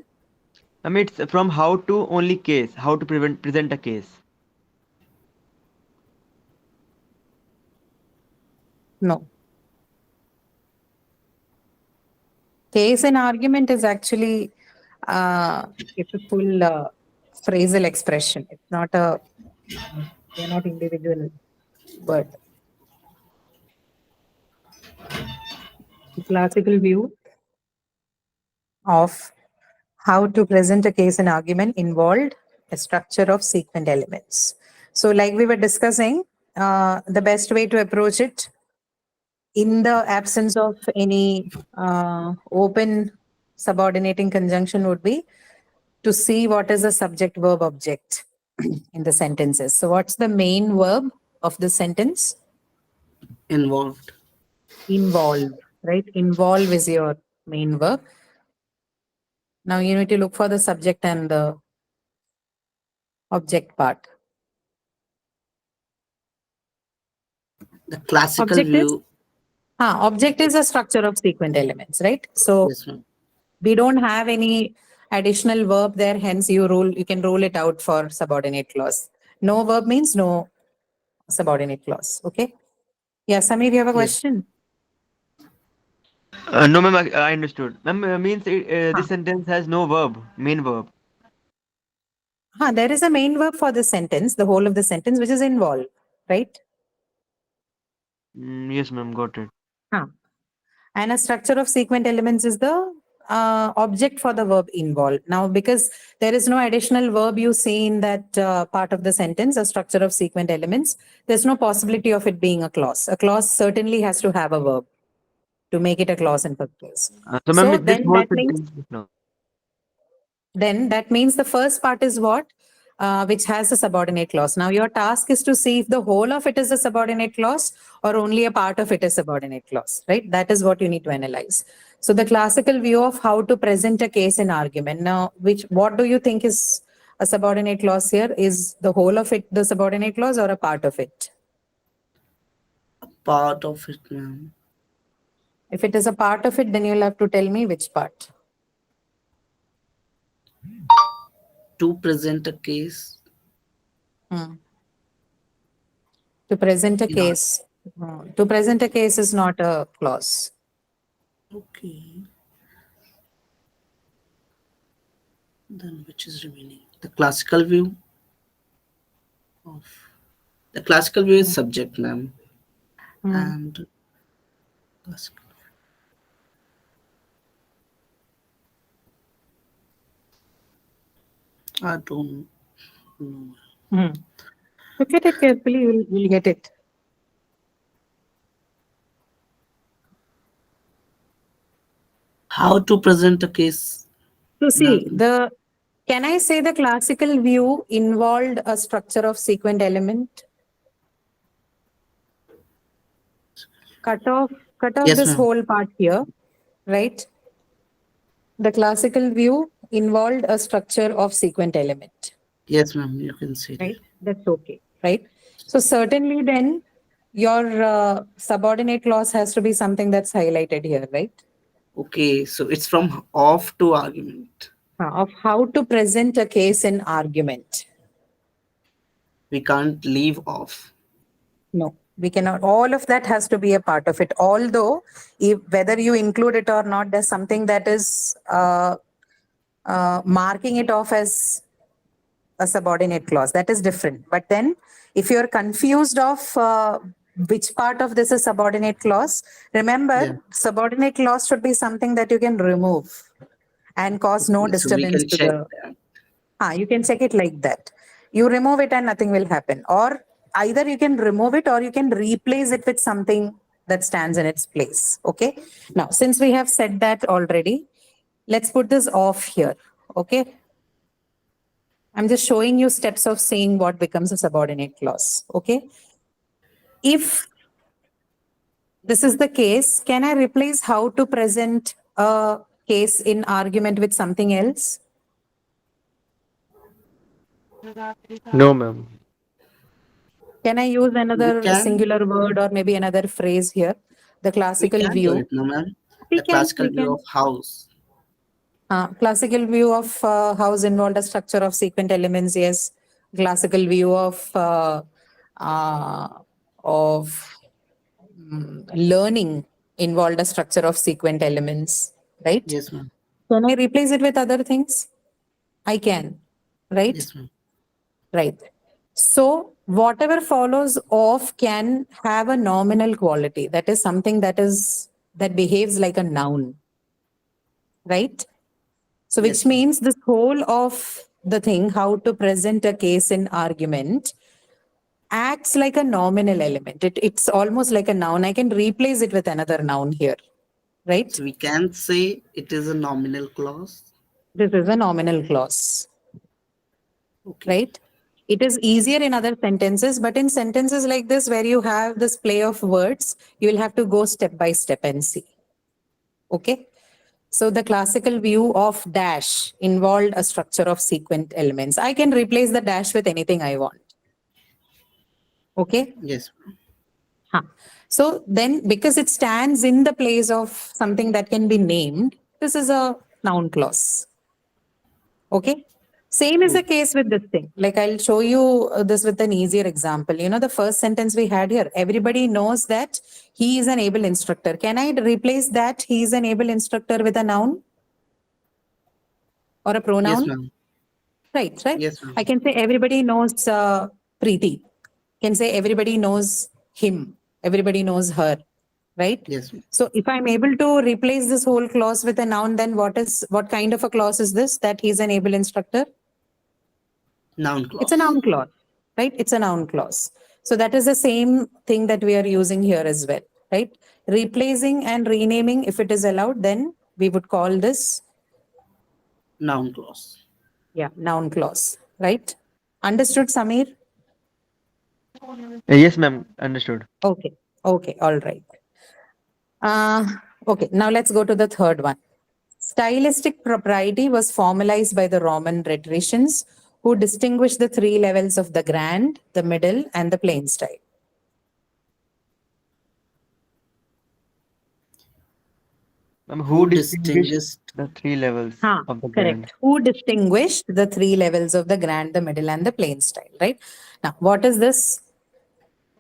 I mean, it's from how to only case. How to present a case. No. Case in argument is actually it's a full phrasal expression. It's not a, they're not individual word. The classical view of how to present a case in argument involved a structure of sequent elements. So like we were discussing, the best way to approach it in the absence of any open subordinating conjunction would be to see what is the subject verb object in the sentences. So what's the main verb of the sentence? Involved. Involve, right? Involve is your main verb. Now you need to look for the subject and the object part. The classical Object is? view. Object is a structure of sequent elements, right? So Yes, ma'am. we don't have any additional verb there, hence you can rule it out for subordinate clause. No verb means no subordinate clause. Okay. Yeah, Samir, you have a Yes. question? No, ma'am, I understood. Ma'am, means this sentence has no verb, main verb. There is a main verb for the sentence, the whole of the sentence, which is involve, right? Yes, ma'am, got it. And a structure of sequent elements is the object for the verb involve. Now, because there is no additional verb you see in that part of the sentence, a structure of sequent elements, there's no possibility of it being a clause. A clause certainly has to have a verb to make it a clause in first place. So, ma'am, So this then whole that means, sentence. No. then that means the first part is what? Which has a subordinate clause. Now your task is to see if the whole of it is a subordinate clause or only a part of it is subordinate clause, right? That is what you need to analyze. So the classical view of how to present a case in argument. Now, what do you think is a subordinate clause here? Is the whole of it the subordinate clause or a part of it? Part of it, ma'am. If it is a part of it, then you'll have to tell me which part. To present a case. To present a In our- case. To present a case is not a clause. Okay. Then which is remaining? The classical view of the classical view is subject, ma'am. And classical. I don't know. Look at it carefully, you'll get it. How to present a case? So see, can I say the classical view involved a structure of sequent element? Cut off Yes, this ma'am. whole part here, right? The classical view involved a structure of sequent element, Yes, ma'am. You can say that. right? That's okay, right? So certainly then your subordinate clause has to be something that's highlighted here, right? Okay, so it's from off to argument. Of how to present a case in argument. We can't leave off. No, we cannot. All of that has to be a part of it. Although, whether you include it or not, there's something that is marking it off as a subordinate clause. That is different. But then, if you're confused of which part of this is subordinate clause, remember, Yeah. subordinate clause should be something that you can remove and cause no So we disturbance can to check the. that. You can check it like that. You remove it and nothing will happen. Or either you can remove it or you can replace it with something that stands in its place. Okay. Now, since we have said that already, let's put this off here. Okay. I'm just showing you steps of saying what becomes a subordinate clause. Okay. If this is the case, can I replace how to present a case in argument with something else? No, ma'am. Can I use another can. singular word or maybe another phrase here? The We classical can do view. it, no, ma'am. We The can, classical we view can. of house. Classical view of house involved a structure of sequent elements. Yes. Classical view of learning involved a structure of sequent elements. Right? Yes, ma'am. Can I replace it with other things? I can. Right? Yes, ma'am. Right. So whatever follows of can have a nominal quality. That is something that behaves like a noun. Right? So which Yes, ma'am. means this whole of the thing, how to present a case in argument, acts like a nominal element. It's almost like a noun. I can replace it with another noun here. Right? So we can say it is a nominal clause. This is a nominal clause. Okay. Right? It is easier in other sentences, but in sentences like this, where you have this play of words, you will have to go step by step and see. Okay. So the classical view of dash involved a structure of sequent elements. I can replace the dash with anything I want. Okay. Yes, ma'am. So then, because it stands in the place of something that can be named, this is a noun clause. Okay. Same is the case with this thing. Like I'll show you this with an easier example. You know, the first sentence we had here, everybody knows that he is an able instructor. Can I replace that he is an able instructor with a noun or a pronoun? Yes, ma'am. Right. Yes, ma'am. I can say everybody knows Preeti. Can say everybody knows him. Everybody knows her. Right? Yes, ma'am. So if I'm able to replace this whole clause with a noun, then what kind of a clause is this? That he's an able instructor? Noun clause. It's a noun clause, right? It's a noun clause. So that is the same thing that we are using here as well, right? Replacing and renaming, if it is allowed, then we would call this, Noun clause. noun clause, right? Understood, Samir? Yes, ma'am. Understood. Okay, all right. Okay, now let's go to the third one. Stylistic propriety was formalized by the Roman rhetoricians who distinguished the three levels of the grand, the middle, and the plain style. Who distinguished the three levels Huh, of the grand? correct. Who distinguished the three levels of the grand, the middle, and the plain style, right? Now, what is this?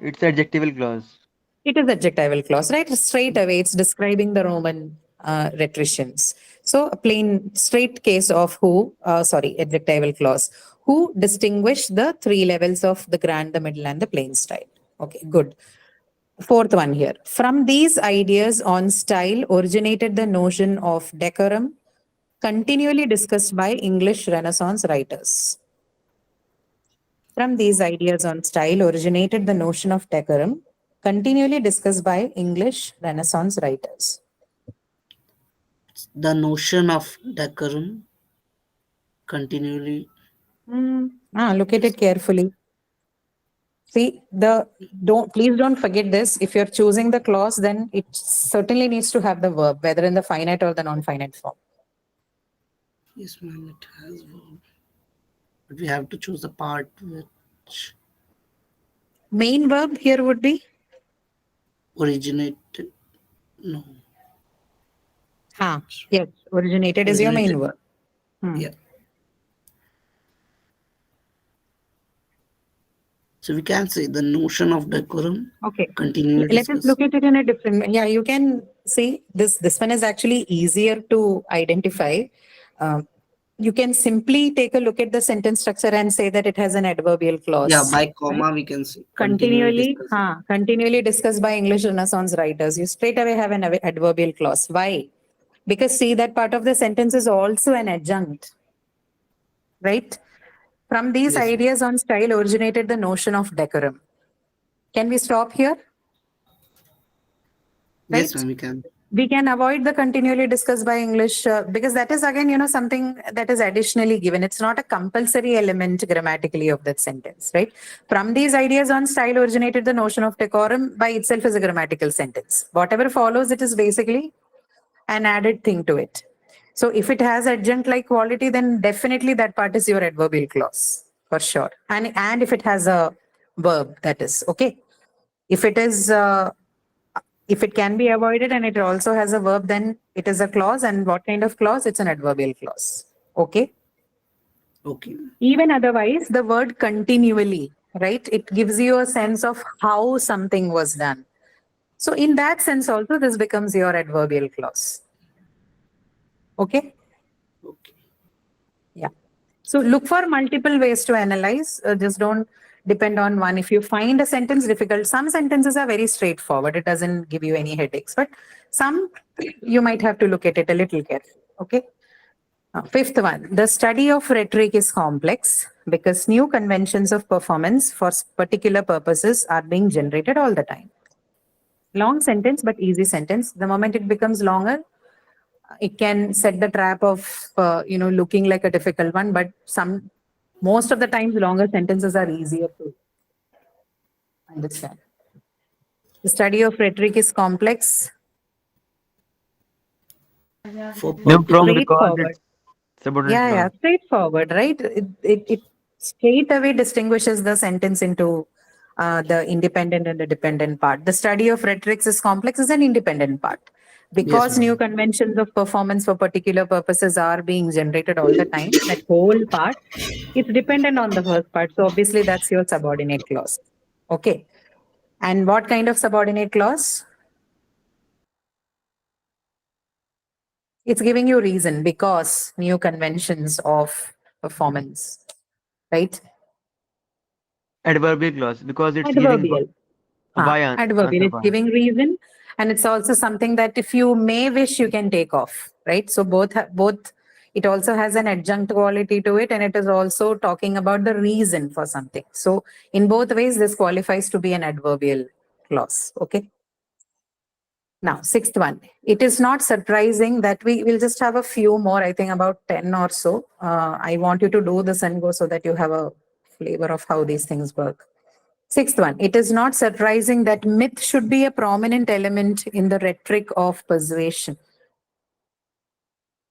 It's adjectival clause. It is adjectival clause, right? Straight away, it's describing the Roman rhetoricians. So, a plain, straight case of who, adjectival clause. Who distinguished the three levels of the grand, the middle, and the plain style. Okay, good. Fourth one here. From these ideas on style originated the notion of decorum, continually discussed by English Renaissance writers. From these ideas on style originated the notion of decorum, continually discussed by English Renaissance writers. the notion of decorum continually? Look at it carefully. See, please don't forget this. If you're choosing the clause, then it certainly needs to have the verb, whether in the finite or the non-finite form. Yes, ma'am, it has verb. But we have to choose the part which Main verb here would be originated. No. yes, originated is your main verb. Yeah. So we can say the notion of decorum Okay. continually Let us discussed. look at it in a different way. Yeah, you can see this one is actually easier to identify. You can simply take a look at the sentence structure and say that it has an adverbial clause. Yeah, by comma we can say Continually discussed. discussed by English Renaissance writers. You straight away have an adverbial clause. Why? Because see, that part of the sentence is also an adjunct, right? From these Yes. ideas on style originated the notion of decorum. Can we stop here? Yes, Right? ma'am, we can. We can avoid the continually discussed by English because that is again, something that is additionally given. It's not a compulsory element grammatically of that sentence, right? From these ideas on style originated the notion of decorum by itself is a grammatical sentence. Whatever follows, it is basically an added thing to it. So if it has adjunct-like quality, then definitely that part is your adverbial clause for sure. And if it has a verb, that is okay. If it is if it can be avoided and it also has a verb, then it is a clause. And what kind of clause? It's an adverbial clause. Okay. Okay. Even otherwise, the word continually, right? It gives you a sense of how something was done. So in that sense also, this becomes your adverbial clause. Okay. Okay. Yeah. So look for multiple ways to analyze. Just don't depend on one. If you find a sentence difficult, some sentences are very straightforward. It doesn't give you any headaches, but some you might have to look at it a little carefully. Okay. Fifth one, the study of rhetoric is complex because new conventions of performance for particular purposes are being generated all the time. Long sentence, but easy sentence. The moment it becomes longer, it can set the trap of, looking like a difficult one, but most of the times longer sentences are easier to understand. The study of rhetoric is complex. For No, from particular, because Straightforward. it's subordinate clause. Straightforward, right? It straight away distinguishes the sentence into the independent and the dependent part. The study of rhetorics is complex is an independent part. Because Yes, ma'am. new conventions of performance for particular purposes are being generated all the time, that whole part, it's dependent on the first part. So obviously that's your subordinate clause. Okay. And what kind of subordinate clause? It's giving you reason because new conventions of performance, right? Adverbial clause because it's Adverbial. giving why Adverbial. answer It's why. giving reason, and it's also something that if you may wish, you can take off, right? So both. It also has an adjunct quality to it, and it is also talking about the reason for something. So in both ways, this qualifies to be an adverbial clause. Okay. Now, sixth one. It is not surprising that we will just have a few more, I think about 10 or so. I want you to do this and go so that you have a flavor of how these things work. Sixth one, it is not surprising that myth should be a prominent element in the rhetoric of persuasion.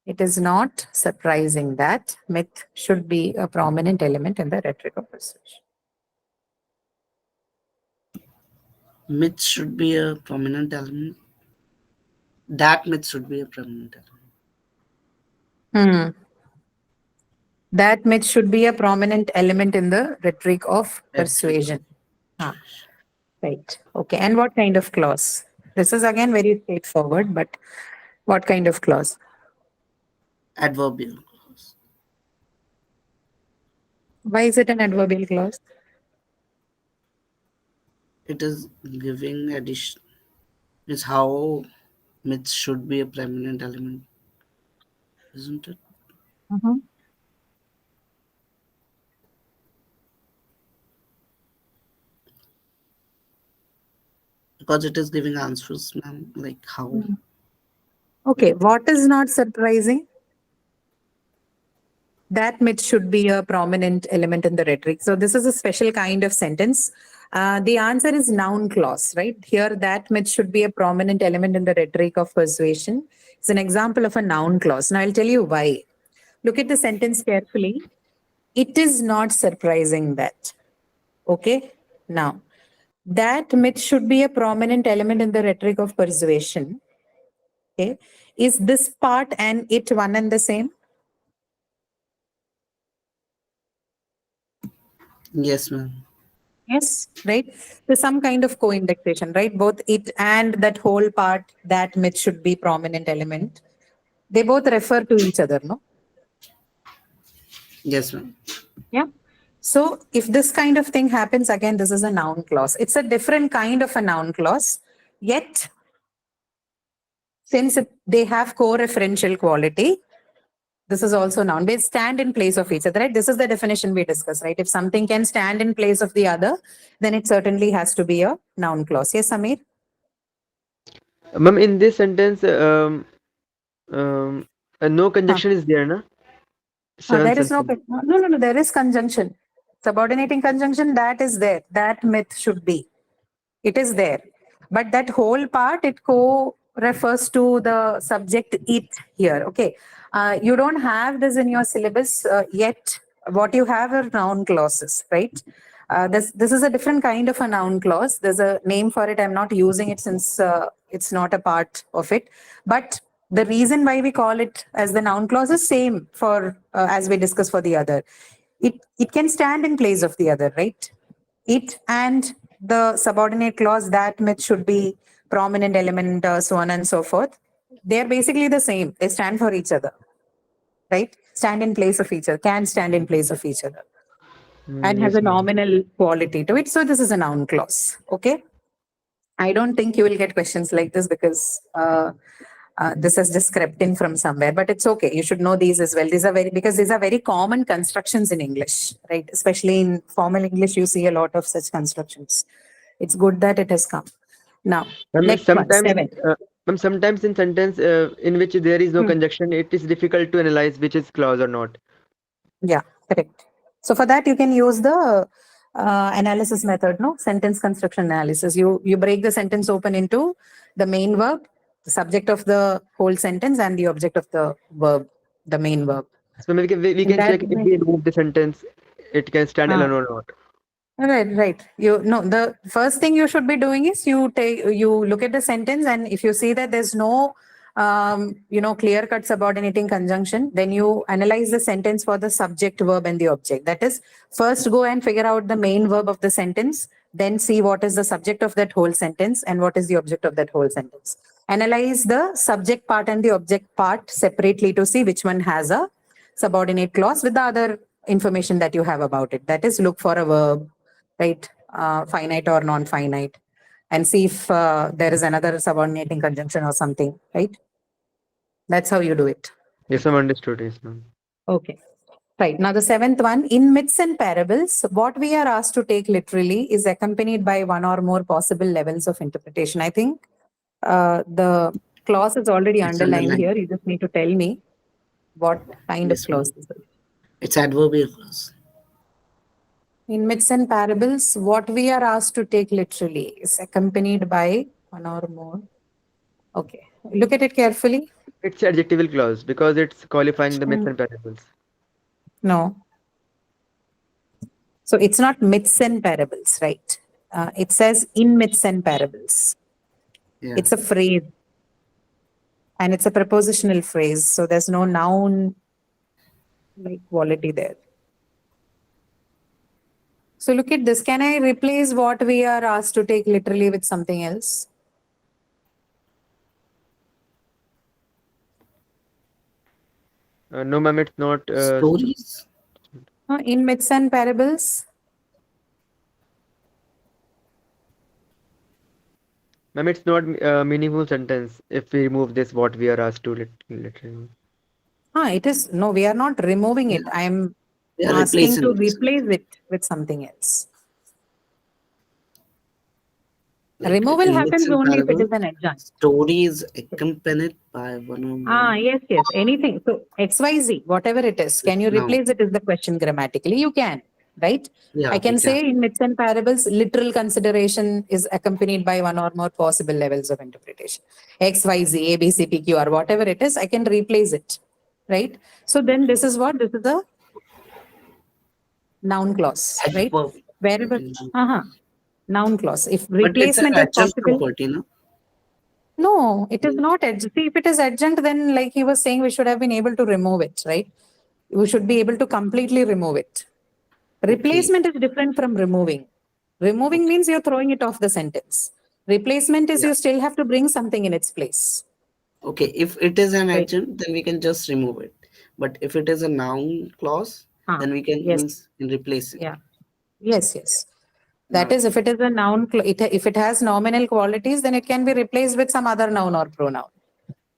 It is not surprising that myth should be a prominent element in the rhetoric of persuasion. Myth should be a prominent element. That myth should be a prominent element. That myth should be a prominent element in the rhetoric of persuasion. Right. Okay. And what kind of clause? This is again very straightforward, but what kind of clause? Adverbial clause. Why is it an adverbial clause? It is giving addition. It's how myths should be a prominent element, isn't it? Because it is giving answers, ma'am, like how. Okay. What is not surprising? That myth should be a prominent element in the rhetoric. So this is a special kind of sentence. The answer is noun clause, right? Here, that myth should be a prominent element in the rhetoric of persuasion. It's an example of a noun clause. Now I'll tell you why. Look at the sentence carefully. It is not surprising that. Okay. Now, that myth should be a prominent element in the rhetoric of persuasion. Okay. Is this part and it one and the same? Yes, ma'am. Yes, right. There's some kind of co-indexation, right? Both it and that whole part, that myth should be prominent element. They both refer to each other, no? Yes, ma'am. Yeah. So if this kind of thing happens, again, this is a noun clause. It's a different kind of a noun clause. Yet, since they have co-referential quality, this is also noun. They stand in place of each other, right? This is the definition we discussed, right? If something can stand in place of the other, then it certainly has to be a noun clause. Yes, Samir? Ma'am, in this sentence, no conjunction is there, na? There is no, Sentence. no, there is conjunction. Subordinating conjunction, that is there. That myth should be. It is there. But that whole part, it refers to the subject it here. Okay. You don't have this in your syllabus yet. What you have are noun clauses, right? This is a different kind of a noun clause. There's a name for it. I'm not using it since it's not a part of it. But the reason why we call it as the noun clause is same for as we discussed for the other. It can stand in place of the other, right? It and the subordinate clause, that myth should be prominent element, so on and so forth. They're basically the same. They stand for each other, right? Stand in place of each other, can stand in place of each other, and has Yes, a ma'am. nominal quality to it. So this is a noun clause. Okay. I don't think you will get questions like this because this has just crept in from somewhere, but it's okay. You should know these as well. These are very common constructions in English, right? Especially in formal English, you see a lot of such constructions. It's good that it has come. Now, Ma'am, next one, sometimes, 7. ma'am, sometimes in sentence in which there is no Hmm. conjunction, it is difficult to analyze which is clause or not. Yeah, correct. So for that, you can use the analysis method, no? Sentence construction analysis. You break the sentence open into the main verb, the subject of the whole sentence, and the object of the verb, the main verb. So we In can that check if way- we remove the sentence, it can stand Ah. alone or not. Right. The first thing you should be doing is you look at the sentence, and if you see that there's no clear-cut subordinating conjunction, then you analyze the sentence for the subject, verb, and the object. That is, first go and figure out the main verb of the sentence, then see what is the subject of that whole sentence and what is the object of that whole sentence. Analyze the subject part and the object part separately to see which one has a subordinate clause with the other information that you have about it. That is, look for a verb, right? Finite or non-finite, and see if there is another subordinating conjunction or something, right? That's how you do it. Yes, I'm understood. Yes, ma'am. Okay. Right. Now, the 7th one, in myths and parables, what we are asked to take literally is accompanied by one or more possible levels of interpretation. I think the clause is already It's underlined underlined. here. You just need to tell me what kind Yes, of clause is it. It's adverbial clause. In myths and parables, what we are asked to take literally is accompanied by one or more. Okay, look at it carefully. It's adjectival clause because it's qualifying the myths Mm. and parables. No. So it's not myths and parables, right? It says in myths and parables. Yeah. It's a phrase and it's a prepositional phrase. So there's no noun like quality there. So look at this. Can I replace what we are asked to take literally with something else? No, ma'am, it's not. Stories. In myths and parables? Ma'am, it's not a meaningful sentence if we remove this what we are asked to literally. It is. No, we are not removing it. I am We are asking to replacing it. replace it with something else. Like Removal in myths happens and only if it parables, is an adjunct. stories accompanied by one or more. Yes, yes. Anything. So XYZ, whatever it is, can you Now. replace it is the question grammatically? You can, right? Yeah, I can we say in myths and parables, literal consideration is accompanied by one or more possible levels of interpretation. XYZ, ABC, PQR, whatever it is, I can replace it, right? So then this is what? This is the noun clause, right? Adverb. Wherever, noun clause. If But it's an replacement is adjunct possible, property, no? no, it is not adjunct. See, if it is adjunct, then like he was saying, we should have been able to remove it, right? We should be able to completely remove it. Replacement is different from removing. Removing means you're throwing it off the sentence. Replacement is Yeah. you still have to bring something in its place. Okay, if it is an Right. adjunct, then we can just remove it. But if it is a noun clause, then we can yes. means in replacing. Yeah. Yes, yes. That Now, is, if it is a noun, if it has nominal qualities, then it can be replaced with some other noun or pronoun,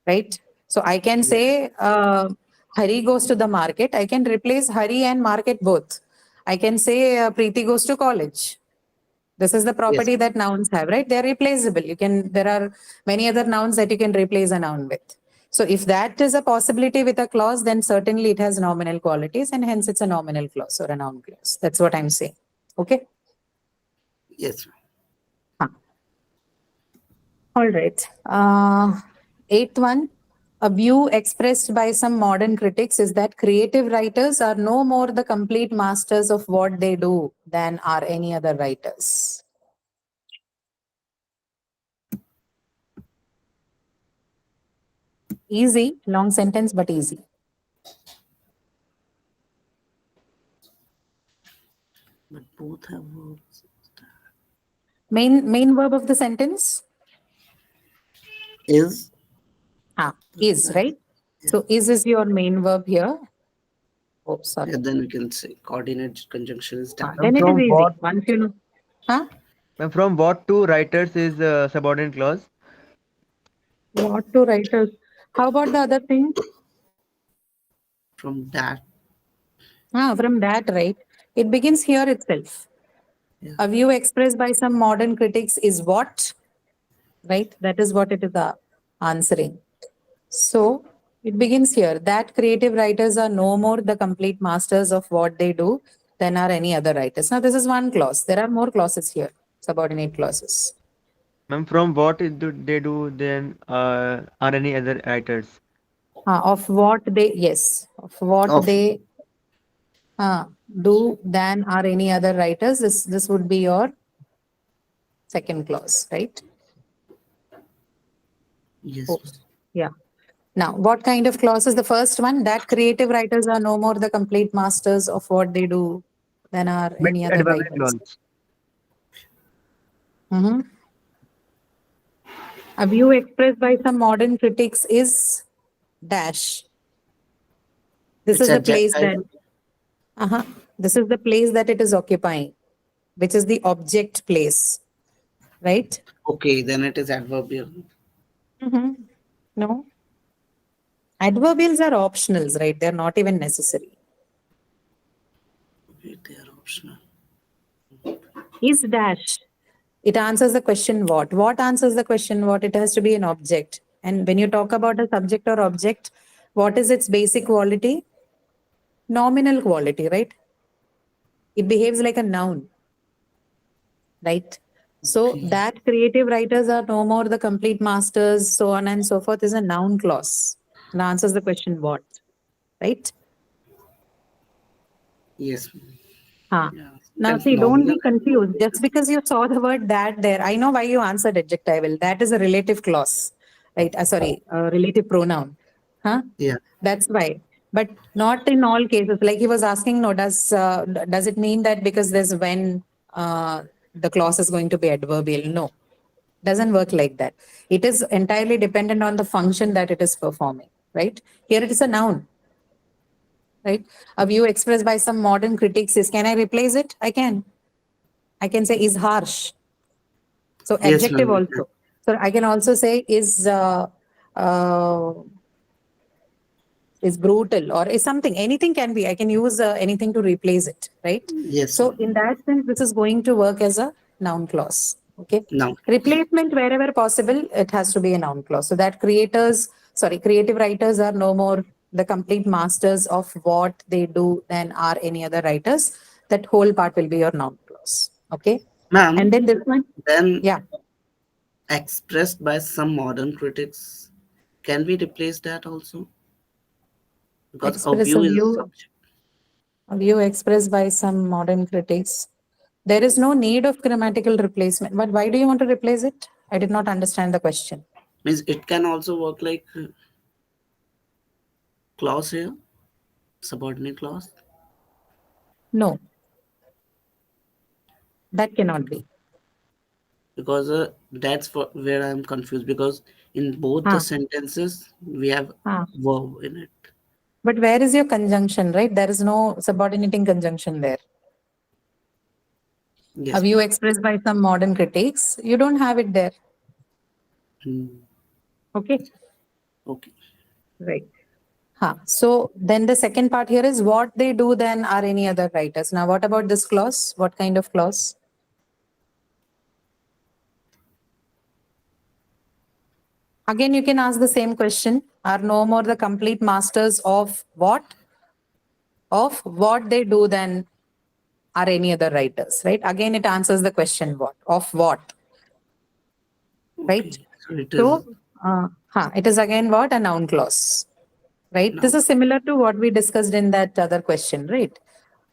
right? So I can say, Hari goes to the market. I can replace Hari and market both. I can say Preeti goes to college. This is the property that nouns have, right? They're replaceable. There are many other nouns that you can replace a noun with. So if that is a possibility with a clause, then certainly it has nominal qualities and hence it's a nominal clause or a noun clause. That's what I'm saying. Okay. yes. All right. Eighth one, a view expressed by some modern critics is that creative writers are no more the complete masters of what they do than are any other writers. Easy, long sentence, but easy. But both have verbs. Main verb of the sentence? Is. Is, right? So is your main verb here. Oh, sorry. And then we can say coordinate conjunction is that. Then it is From easy. what- Once you know. Ma'am, from what to writers is subordinate clause? What to writers? How about the other thing? From that. From that, right? It begins here itself. Yeah. A view expressed by some modern critics is what? Right? That is what it is answering. So it begins here that creative writers are no more the complete masters of what they do than are any other writers. Now, this is one clause. There are more clauses here, subordinate clauses. Ma'am, from what do they do then are any other writers? Of what they, yes, of what Of. they do than are any other writers. This would be your second clause, right? Yes. Oops. Yeah. Now, what kind of clause is the first one? That creative writers are no more the complete masters of what they do than are any other Adverbial writers. clause. A view expressed by some modern critics is dash. This It's is the place that adjective. this is the place that it is occupying, which is the object place, right? Okay, then it is adverbial. No. Adverbials are optionals, right? They're not even necessary. Okay, they are optional. Is dash. It answers the question what. What answers the question what? It has to be an object. And when you talk about a subject or object, what is its basic quality? Nominal quality, right? It behaves like a noun, right? So Okay. that creative writers are no more the complete masters, so on and so forth, is a noun clause. And answers the question what, right? Yes. Huh. Yeah. Now, Sometimes see, don't nominal be and confused. Just because you saw the word that there, I know why you answered adjectival. That is a relative clause, right? Sorry, a relative pronoun. Huh? yeah. That's why. But not in all cases. Like he was asking, no, does it mean that because there's when the clause is going to be adverbial? No, doesn't work like that. It is entirely dependent on the function that it is performing, right? Here it is a noun, right? A view expressed by some modern critics is, can I replace it? I can. I can say is harsh. So Yes, adjective ma'am. We can. also. So I can also say uh, is brutal or is something. Anything can be. I can use anything to replace it, right? Yes, So ma'am. in that sense, this is going to work as a noun clause. Okay. Now, Replacement wherever possible, it has to be a noun clause. So that creative writers are no more the complete masters of what they do than are any other writers. That whole part will be your noun clause. Okay. And ma'am, then this one, then yeah, expressed by some modern critics, can we replace that also? Because a express view is a subject. a view expressed by some modern critics. There is no need of grammatical replacement. But why do you want to replace it? I did not understand the question. Means it can also work like clause here, subordinate clause. No, that cannot be. Because that's where I'm confused. Because in both the Huh, sentences we have huh. verb in it. But where is your conjunction, right? There is no subordinating conjunction there. A Yes, view ma'am. expressed by some modern critics, you don't have it there. Hmm. Okay, Okay. right. Huh. So then the second part here is what they do then are any other writers. Now, what about this clause? What kind of clause? Again, you can ask the same question. Are no more the complete masters of what? Of what they do than are any other writers, right? Again, it answers the question what? Of what, right? Okay. So it is So, it is again what? A noun clause, right? This now. is similar to what we discussed in that other question, right?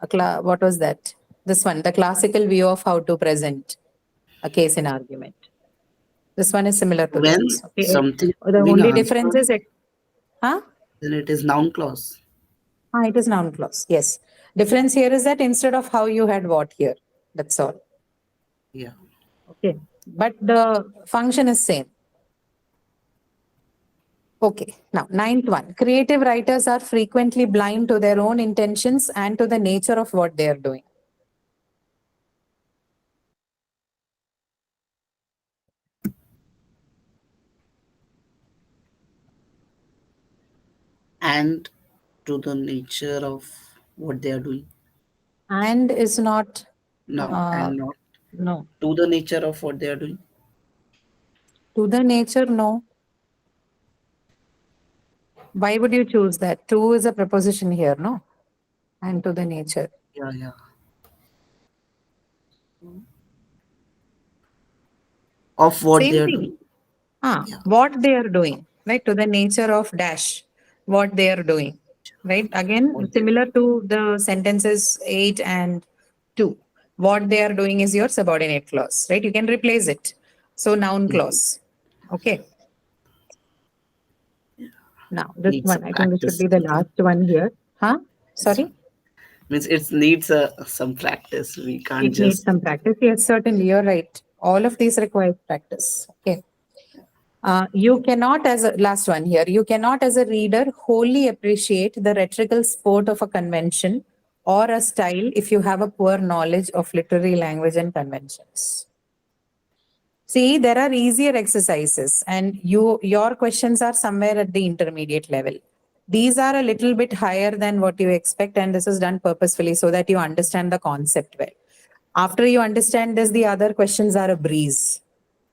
What was that? This one, the classical view of how to present a case in argument. This one is similar to When this. Okay. something The being only difference answered, is, huh? then it is noun clause. It is noun clause. Yes. Difference here is that instead of how you had what here. That's all. Yeah. Okay. But the function is same. Okay. Now, ninth one. Creative writers are frequently blind to their own intentions and to the nature of what they are doing. And to the nature of what they are doing. And is not, No, uh, and not no. to the nature of what they are doing. To the nature, no. Why would you choose that? To is a preposition here, no? And to the nature. Yeah, yeah. Of what they Same are thing. doing. Yeah. What they are doing, right? To the nature of dash, what they are doing, right? Again, What they similar to the sentences 8 and 2. What they are doing is your subordinate clause, right? You can replace it. So noun clause. Okay. Now, this needs a one, I think this should practice. be the I think. last one here. Huh? Yes, Sorry? means it needs some practice. We can't It needs just. some practice. Yes, certainly. You're right. All of these require practice. Okay. You cannot, as a last one here, you cannot, as a reader, wholly appreciate the rhetorical sport of a convention or a style if you have a poor knowledge of literary language and conventions. See, there are easier exercises, and your questions are somewhere at the intermediate level. These are a little bit higher than what you expect, and this is done purposefully so that you understand the concept well. After you understand this, the other questions are a breeze.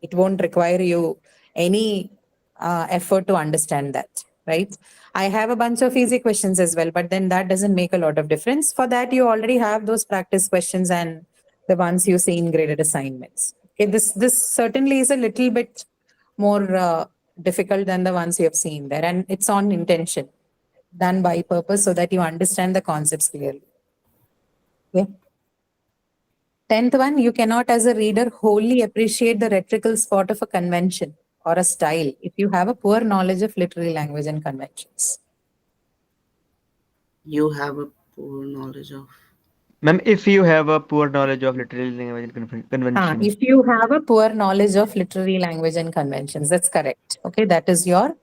It won't require you any effort to understand that. right? I have a bunch of easy questions as well, but then that doesn't make a lot of difference. For that, you already have those practice questions and the ones you see in graded assignments. Okay, this certainly is a little bit more difficult than the ones you have seen there, and it's on intention, done by purpose so that you understand the concepts clearly. Okay. 10th one, you cannot as a reader wholly appreciate the rhetorical spot of a convention or a style if you have a poor knowledge of literary language and conventions. You have a poor knowledge of. Ma'am, if you have a poor knowledge of literary language and conventions. If you have a poor knowledge of literary language and conventions, that's correct. Okay, that is your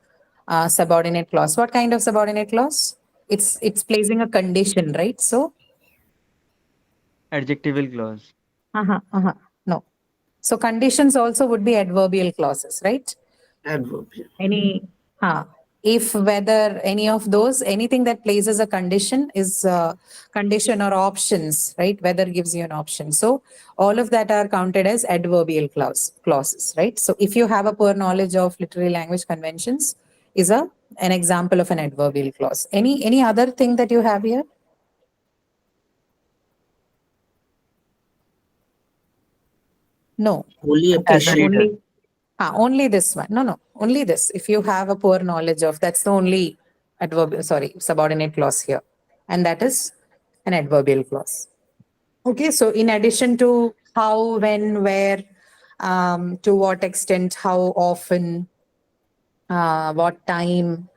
subordinate clause. What kind of subordinate clause? It's placing a condition, right? So, Adjectival clause. no. So conditions also would be adverbial clauses, right? Adverb. Yeah. Any, if whether any of those, anything that places a condition is condition or options, right? Whether gives you an option. So all of that are counted as adverbial clauses, right? So if you have a poor knowledge of literary language conventions is an example of an adverbial clause. Any other thing that you have here? No. Wholly Okay, appreciate. only this one. No, only this. If you have a poor knowledge of, that's the only subordinate clause here. And that is an adverbial clause. Okay, so in addition to how, when, where, to what extent, how often, what time,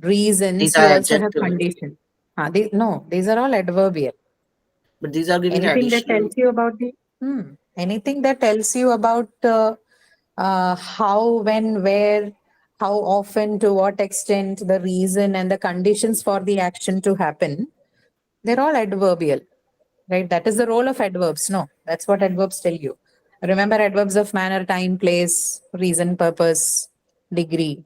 reasons, These you are also have adjective. condition. No, these are all adverbial. But these are giving Anything that additional. tells you about anything that tells you about how, when, where, how often, to what extent, the reason and the conditions for the action to happen, they're all adverbial, right? That is the role of adverbs. No, that's what adverbs tell you. Remember adverbs of manner, time, place, reason, purpose, degree.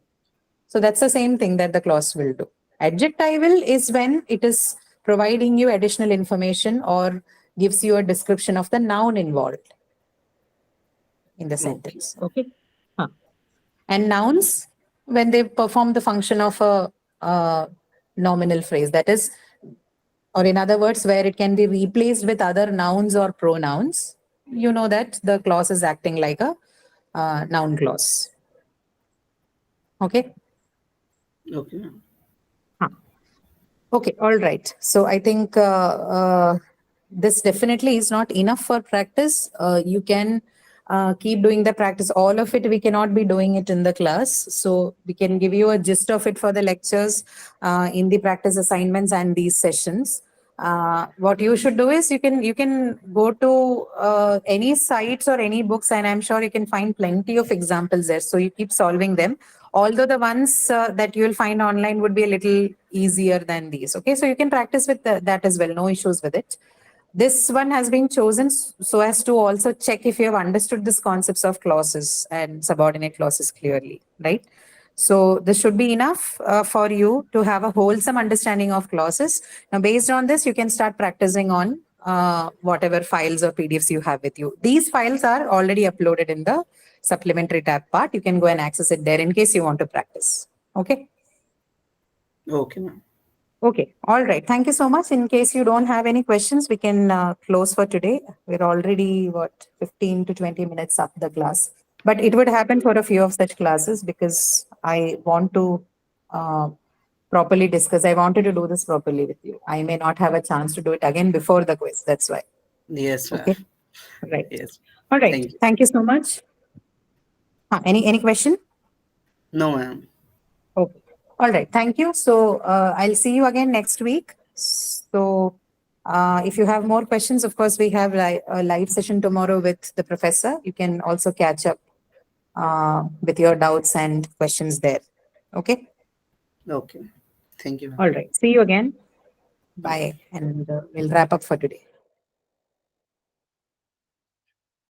So that's the same thing that the clause will do. Adjectival is when it is providing you additional information or gives you a description of the noun involved in the sentence. Okay. And nouns, when they perform the function of a nominal phrase, that is, or in other words, where it can be replaced with other nouns or pronouns, you know that the clause is acting like a noun clause. Okay. Okay. Okay, all right. So I think this definitely is not enough for practice. You can keep doing the practice. All of it, we cannot be doing it in the class. So we can give you a gist of it for the lectures in the practice assignments and these sessions. What you should do is you can go to any sites or any books, and I'm sure you can find plenty of examples there. So you keep solving them. Although the ones that you will find online would be a little easier than these. Okay, so you can practice with that as well. No issues with it. This one has been chosen so as to also check if you have understood these concepts of clauses and subordinate clauses clearly, right? So this should be enough for you to have a wholesome understanding of clauses. Now, based on this, you can start practicing on whatever files or PDFs you have with you. These files are already uploaded in the supplementary tab part. You can go and access it there in case you want to practice. Okay. Okay, ma'am. Okay. All right. Thank you so much. In case you don't have any questions, we can close for today. We're already 15 to 20 minutes up the class, but it would happen for a few of such classes because I want to properly discuss. I wanted to do this properly with you. I may not have a chance to do it again before the quiz. That's why. Yes, ma'am. Okay. Right. Yes. All right. Thank you so much. Any question? No, ma'am. Okay. All right. Thank you. So I'll see you again next week. So if you have more questions, of course, we have a live session tomorrow with the professor. You can also catch up with your doubts and questions there. Okay. Okay. Thank you, ma'am. All right. See you again. Bye. And we'll wrap up for today.